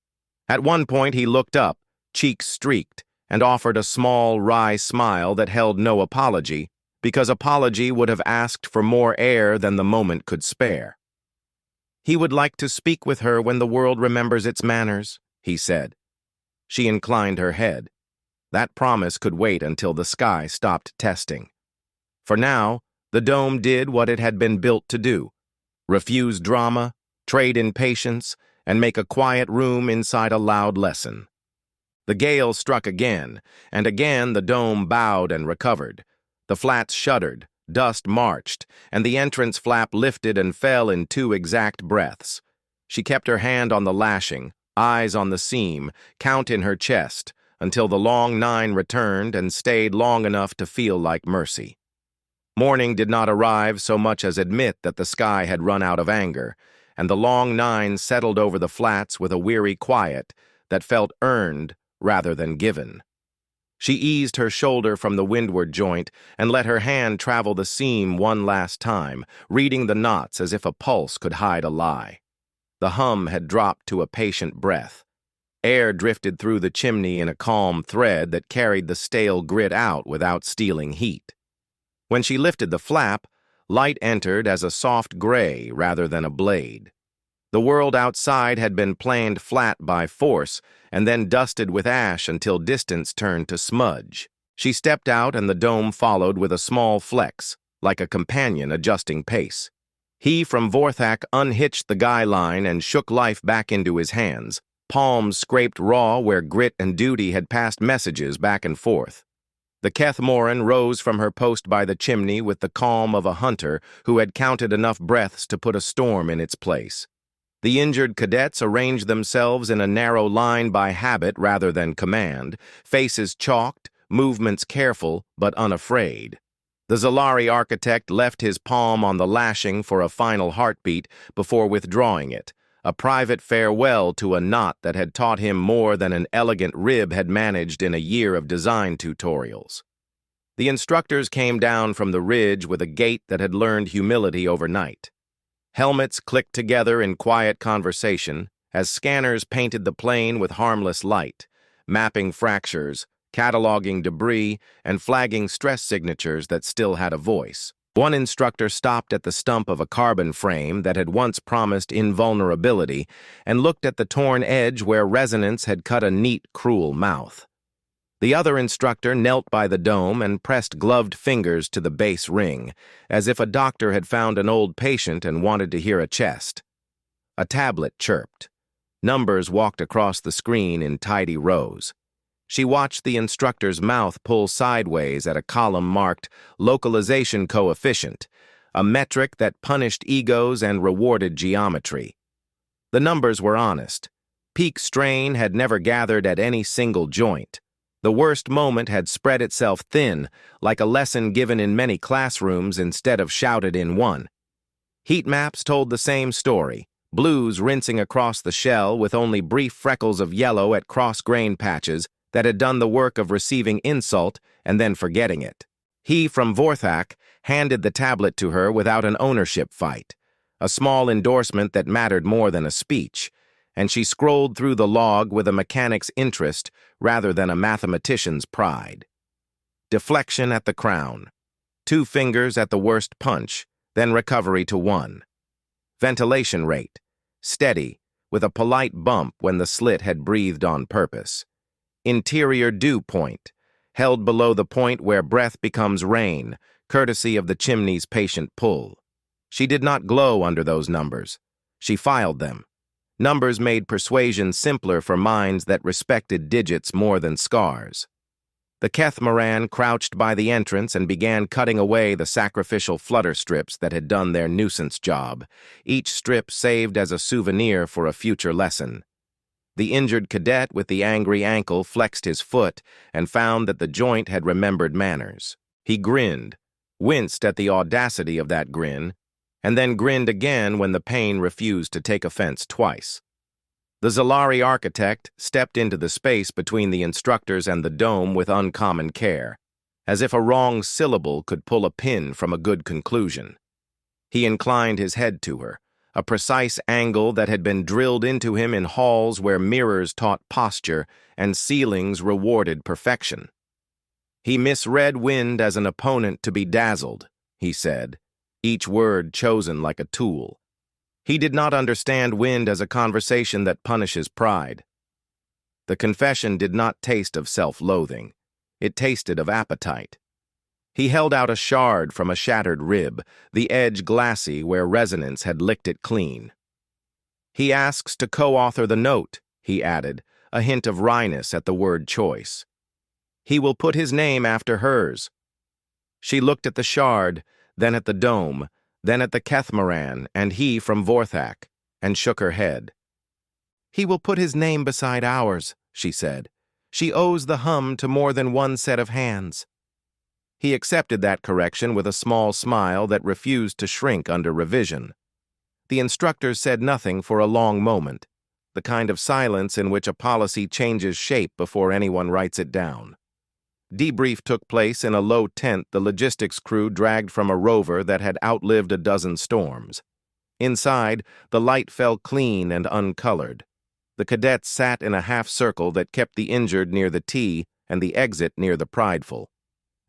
At one point he looked up, cheeks streaked, and offered a small, wry smile that held no apology, because apology would have asked for more air than the moment could spare. "He would like to speak with her when the world remembers its manners," he said. She inclined her head. That promise could wait until the sky stopped testing. For now, the dome did what it had been built to do: refuse drama, trade in patience, and make a quiet room inside a loud lesson. The gale struck again, and again the dome bowed and recovered. The flats shuddered, dust marched, and the entrance flap lifted and fell in 2 exact breaths. She kept her hand on the lashing, eyes on the seam, count in her chest, until the long 9 returned and stayed long enough to feel like mercy. Morning did not arrive so much as admit that the sky had run out of anger, and the long 9 settled over the flats with a weary quiet that felt earned rather than given. She eased her shoulder from the windward joint and let her hand travel the seam one last time, reading the knots as if a pulse could hide a lie. The hum had dropped to a patient breath. Air drifted through the chimney in a calm thread that carried the stale grit out without stealing heat. When she lifted the flap, light entered as a soft gray rather than a blade. The world outside had been planed flat by force and then dusted with ash until distance turned to smudge. She stepped out and the dome followed with a small flex, like a companion adjusting pace. He from Vorthak unhitched the guy line and shook life back into his hands, palms scraped raw where grit and duty had passed messages back and forth. The Kethmoran rose from her post by the chimney with the calm of a hunter who had counted enough breaths to put a storm in its place. The injured cadets arranged themselves in a narrow line by habit rather than command, faces chalked, movements careful but unafraid. The Zalari architect left his palm on the lashing for a final heartbeat before withdrawing it, a private farewell to a knot that had taught him more than an elegant rib had managed in a year of design tutorials. The instructors came down from the ridge with a gait that had learned humility overnight. Helmets clicked together in quiet conversation as scanners painted the plane with harmless light, mapping fractures, cataloging debris, and flagging stress signatures that still had a voice. One instructor stopped at the stump of a carbon frame that had once promised invulnerability and looked at the torn edge where resonance had cut a neat, cruel mouth. The other instructor knelt by the dome and pressed gloved fingers to the base ring, as if a doctor had found an old patient and wanted to hear a chest. A tablet chirped. Numbers walked across the screen in tidy rows. She watched the instructor's mouth pull sideways at a column marked localization coefficient, a metric that punished egos and rewarded geometry. The numbers were honest. Peak strain had never gathered at any single joint. The worst moment had spread itself thin, like a lesson given in many classrooms instead of shouted in one. Heat maps told the same story, blues rinsing across the shell with only brief freckles of yellow at cross-grain patches that had done the work of receiving insult and then forgetting it. He from Vorthak handed the tablet to her without an ownership fight, a small endorsement that mattered more than a speech, and she scrolled through the log with a mechanic's interest rather than a mathematician's pride. Deflection at the crown. 2 fingers at the worst punch, then recovery to 1. Ventilation rate. Steady, with a polite bump when the slit had breathed on purpose. Interior dew point, held below the point where breath becomes rain, courtesy of the chimney's patient pull. She did not glow under those numbers. She filed them. Numbers made persuasion simpler for minds that respected digits more than scars. The Kethmaran crouched by the entrance and began cutting away the sacrificial flutter strips that had done their nuisance job, each strip saved as a souvenir for a future lesson. The injured cadet with the angry ankle flexed his foot and found that the joint had remembered manners. He grinned, winced at the audacity of that grin, and then grinned again when the pain refused to take offense twice. The Zalari architect stepped into the space between the instructors and the dome with uncommon care, as if a wrong syllable could pull a pin from a good conclusion. He inclined his head to her, a precise angle that had been drilled into him in halls where mirrors taught posture and ceilings rewarded perfection. He misread Wind as an opponent to be dazzled, he said, each word chosen like a tool. He did not understand Wind as a conversation that punishes pride. The confession did not taste of self-loathing. It tasted of appetite. He held out a shard from a shattered rib, the edge glassy where resonance had licked it clean. He asks to co-author the note, he added, a hint of wryness at the word choice. He will put his name after hers. She looked at the shard, then at the dome, then at the Kethmaran and he from Vorthak, and shook her head. He will put his name beside ours, she said. She owes the hum to more than one set of hands. He accepted that correction with a small smile that refused to shrink under revision. The instructors said nothing for a long moment, the kind of silence in which a policy changes shape before anyone writes it down. Debrief took place in a low tent the logistics crew dragged from a rover that had outlived a dozen storms. Inside, the light fell clean and uncolored. The cadets sat in a half-circle that kept the injured near the T and the exit near the prideful.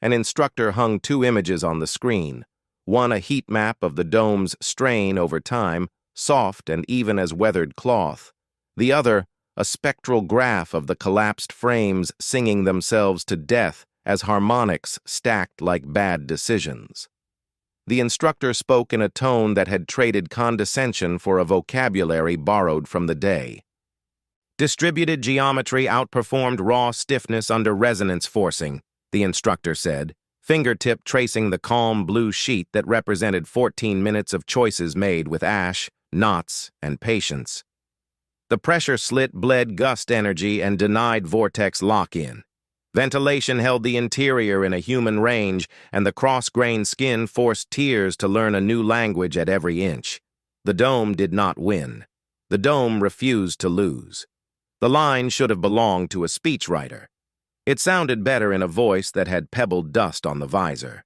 An instructor hung 2 images on the screen, one a heat map of the dome's strain over time, soft and even as weathered cloth, the other a spectral graph of the collapsed frames singing themselves to death as harmonics stacked like bad decisions. The instructor spoke in a tone that had traded condescension for a vocabulary borrowed from the day. Distributed geometry outperformed raw stiffness under resonance forcing, the instructor said, fingertip tracing the calm blue sheet that represented 14 minutes of choices made with ash, knots, and patience. The pressure slit bled gust energy and denied vortex lock-in. Ventilation held the interior in a human range, and the cross-grained skin forced tears to learn a new language at every inch. The dome did not win. The dome refused to lose. The line should have belonged to a speechwriter. It sounded better in a voice that had pebbled dust on the visor.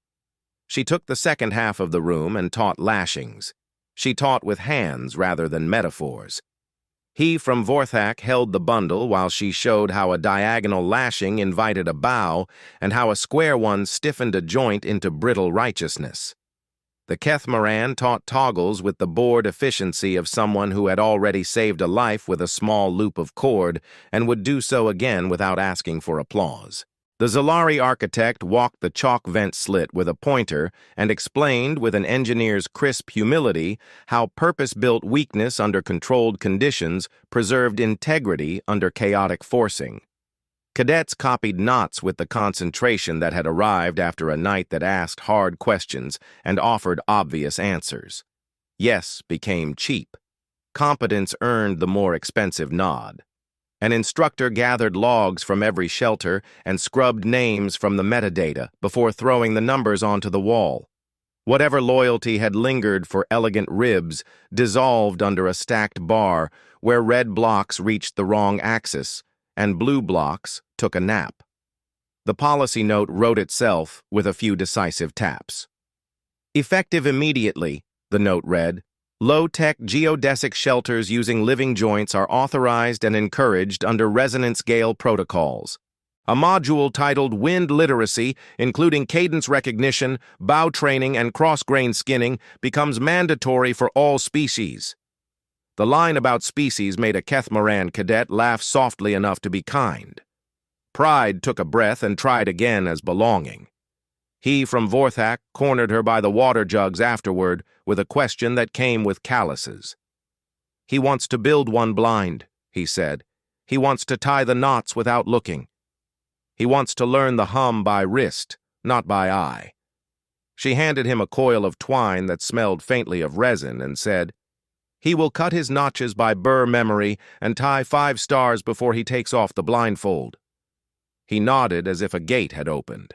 She took the second half of the room and taught lashings. She taught with hands rather than metaphors. He from Vorthak held the bundle while she showed how a diagonal lashing invited a bow and how a square one stiffened a joint into brittle righteousness. The Kethmaran taught toggles with the bored efficiency of someone who had already saved a life with a small loop of cord and would do so again without asking for applause. The Zalari architect walked the chalk vent slit with a pointer and explained with an engineer's crisp humility how purpose-built weakness under controlled conditions preserved integrity under chaotic forcing. Cadets copied knots with the concentration that had arrived after a night that asked hard questions and offered obvious answers. Yes became cheap. Competence earned the more expensive nod. An instructor gathered logs from every shelter and scrubbed names from the metadata before throwing the numbers onto the wall. Whatever loyalty had lingered for elegant ribs dissolved under a stacked bar where red blocks reached the wrong axis and blue blocks took a nap. The policy note wrote itself with a few decisive taps. Effective immediately, the note read, low-tech geodesic shelters using living joints are authorized and encouraged under resonance gale protocols. A module titled Wind Literacy, including cadence recognition, bow training, and cross-grain skinning, becomes mandatory for all species. The line about species made a Kethmaran cadet laugh softly enough to be kind. Pride took a breath and tried again as belonging. He from Vorthak cornered her by the water jugs afterward with a question that came with calluses. He wants to build one blind, he said. He wants to tie the knots without looking. He wants to learn the hum by wrist, not by eye. She handed him a coil of twine that smelled faintly of resin and said, he will cut his notches by burr memory and tie 5 stars before he takes off the blindfold. He nodded as if a gate had opened.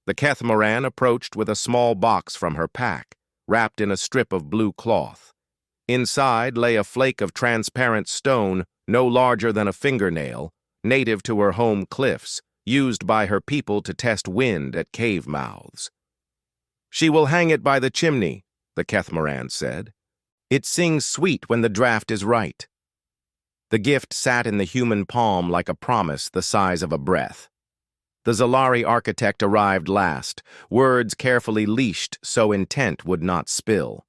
The Kethmaran approached with a small box from her pack, wrapped in a strip of blue cloth. Inside lay a flake of transparent stone no larger than a fingernail, native to her home cliffs, used by her people to test wind at cave mouths. She will hang it by the chimney, the Kethmaran said. It sings sweet when the draft is right. The gift sat in the human palm like a promise the size of a breath. The Zalari architect arrived last, words carefully leashed so intent would not spill.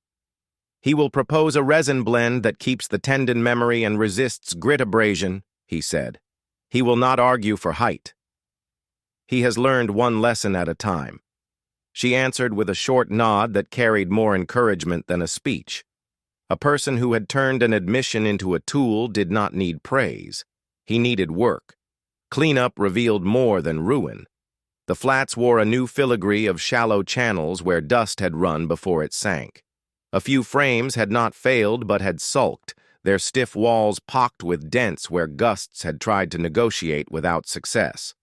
He will propose a resin blend that keeps the tendon memory and resists grit abrasion, he said. He will not argue for height. He has learned one lesson at a time. She answered with a short nod that carried more encouragement than a speech. A person who had turned an admission into a tool did not need praise. He needed work. Cleanup revealed more than ruin. The flats wore a new filigree of shallow channels where dust had run before it sank. A few frames had not failed but had sulked, their stiff walls pocked with dents where gusts had tried to negotiate without success.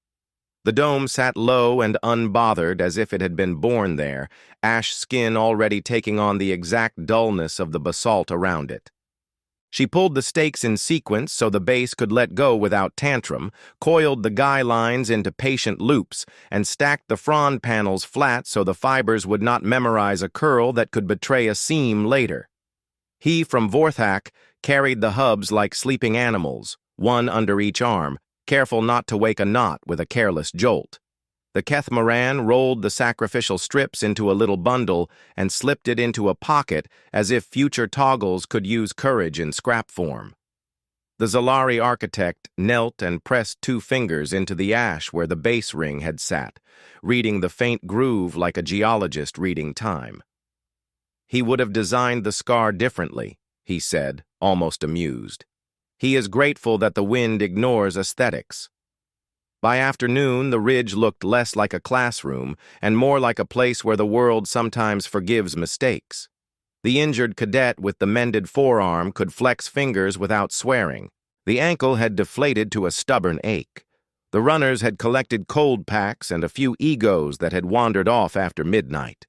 The dome sat low and unbothered as if it had been born there, ash skin already taking on the exact dullness of the basalt around it. She pulled the stakes in sequence so the base could let go without tantrum, coiled the guy lines into patient loops, and stacked the frond panels flat so the fibers would not memorize a curl that could betray a seam later. He from Vorthak carried the hubs like sleeping animals, one under each arm, careful not to wake a knot with a careless jolt. The Kethmaran rolled the sacrificial strips into a little bundle and slipped it into a pocket as if future toggles could use courage in scrap form. The Zalari architect knelt and pressed 2 fingers into the ash where the base ring had sat, reading the faint groove like a geologist reading time. He would have designed the scar differently, he said, almost amused. He is grateful that the wind ignores aesthetics. By afternoon, the ridge looked less like a classroom and more like a place where the world sometimes forgives mistakes. The injured cadet with the mended forearm could flex fingers without swearing. The ankle had deflated to a stubborn ache. The runners had collected cold packs and a few egos that had wandered off after midnight.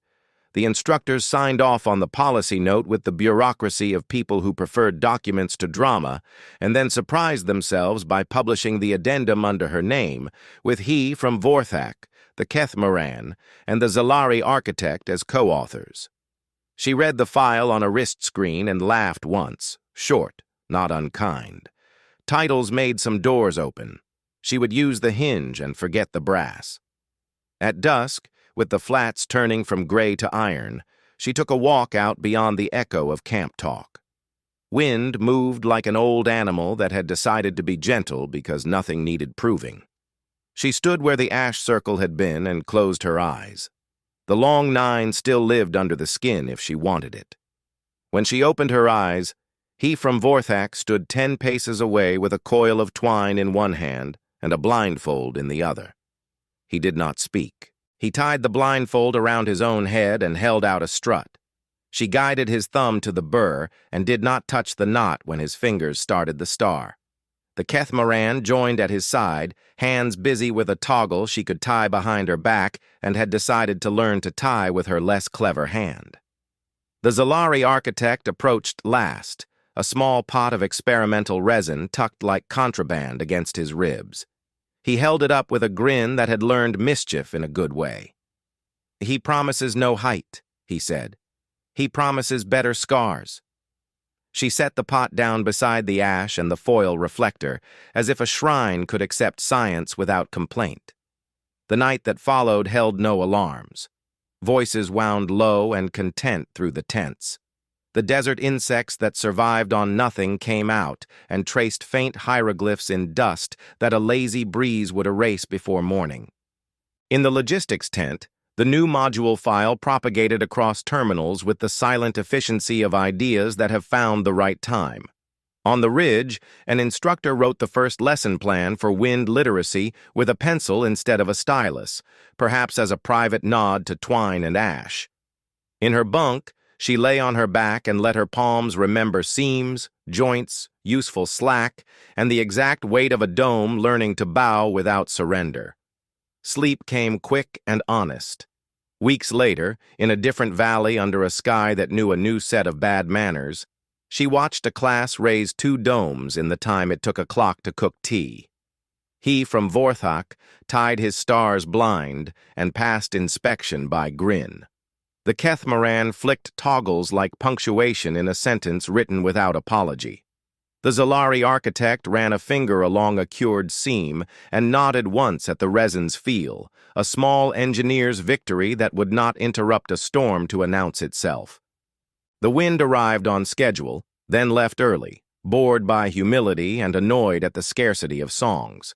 The instructors signed off on the policy note with the bureaucracy of people who preferred documents to drama, and then surprised themselves by publishing the addendum under her name, with he from Vorthak, the Kethmaran, and the Zalari architect as co-authors. She read the file on a wrist screen and laughed once, short, not unkind. Titles made some doors open. She would use the hinge and forget the brass. At dusk, with the flats turning from gray to iron, she took a walk out beyond the echo of camp talk. Wind moved like an old animal that had decided to be gentle because nothing needed proving. She stood where the ash circle had been and closed her eyes. The long 9 still lived under the skin if she wanted it. When she opened her eyes, he from Vorthak stood 10 paces away with a coil of twine in one hand and a blindfold in the other. He did not speak. He tied the blindfold around his own head and held out a strut. She guided his thumb to the burr and did not touch the knot when his fingers started the star. The Kethmaran joined at his side, hands busy with a toggle she could tie behind her back and had decided to learn to tie with her less clever hand. The Zalari architect approached last, a small pot of experimental resin tucked like contraband against his ribs. He held it up with a grin that had learned mischief in a good way. "He promises no height," he said. "He promises better scars." She set the pot down beside the ash and the foil reflector, as if a shrine could accept science without complaint. The night that followed held no alarms. Voices wound low and content through the tents. The desert insects that survived on nothing came out and traced faint hieroglyphs in dust that a lazy breeze would erase before morning. In the logistics tent, the new module file propagated across terminals with the silent efficiency of ideas that have found the right time. On the ridge, an instructor wrote the first lesson plan for wind literacy with a pencil instead of a stylus, perhaps as a private nod to Twine and Ash. In her bunk, she lay on her back and let her palms remember seams, joints, useful slack, and the exact weight of a dome learning to bow without surrender. Sleep came quick and honest. Weeks later, in a different valley under a sky that knew a new set of bad manners, she watched a class raise 2 domes in the time it took a clock to cook tea. He from Vorthak tied his stars blind and passed inspection by grin. The Kethmaran flicked toggles like punctuation in a sentence written without apology. The Zalari architect ran a finger along a cured seam and nodded once at the resin's feel, a small engineer's victory that would not interrupt a storm to announce itself. The wind arrived on schedule, then left early, bored by humility and annoyed at the scarcity of songs.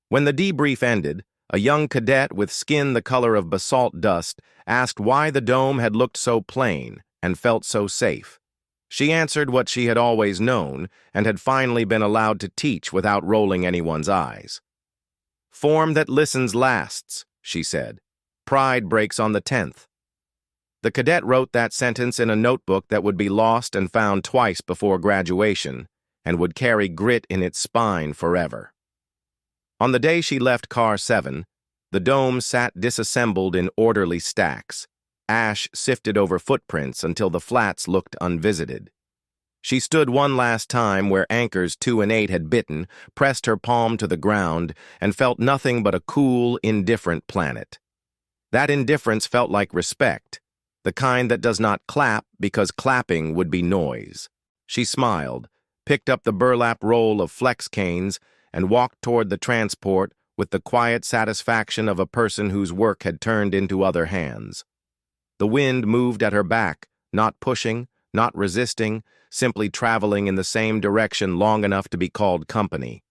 When the debrief ended, a young cadet with skin the color of basalt dust asked why the dome had looked so plain and felt so safe. She answered what she had always known and had finally been allowed to teach without rolling anyone's eyes. "Form that listens lasts," she said. "Pride breaks on the 10th." The cadet wrote that sentence in a notebook that would be lost and found twice before graduation and would carry grit in its spine forever. On the day she left Car 7, the dome sat disassembled in orderly stacks. Ash sifted over footprints until the flats looked unvisited. She stood one last time where anchors 2 and 8 had bitten, pressed her palm to the ground, and felt nothing but a cool, indifferent planet. That indifference felt like respect, the kind that does not clap because clapping would be noise. She smiled, picked up the burlap roll of flex canes, and walked toward the transport with the quiet satisfaction of a person whose work had turned into other hands. The wind moved at her back, not pushing, not resisting, simply traveling in the same direction long enough to be called company.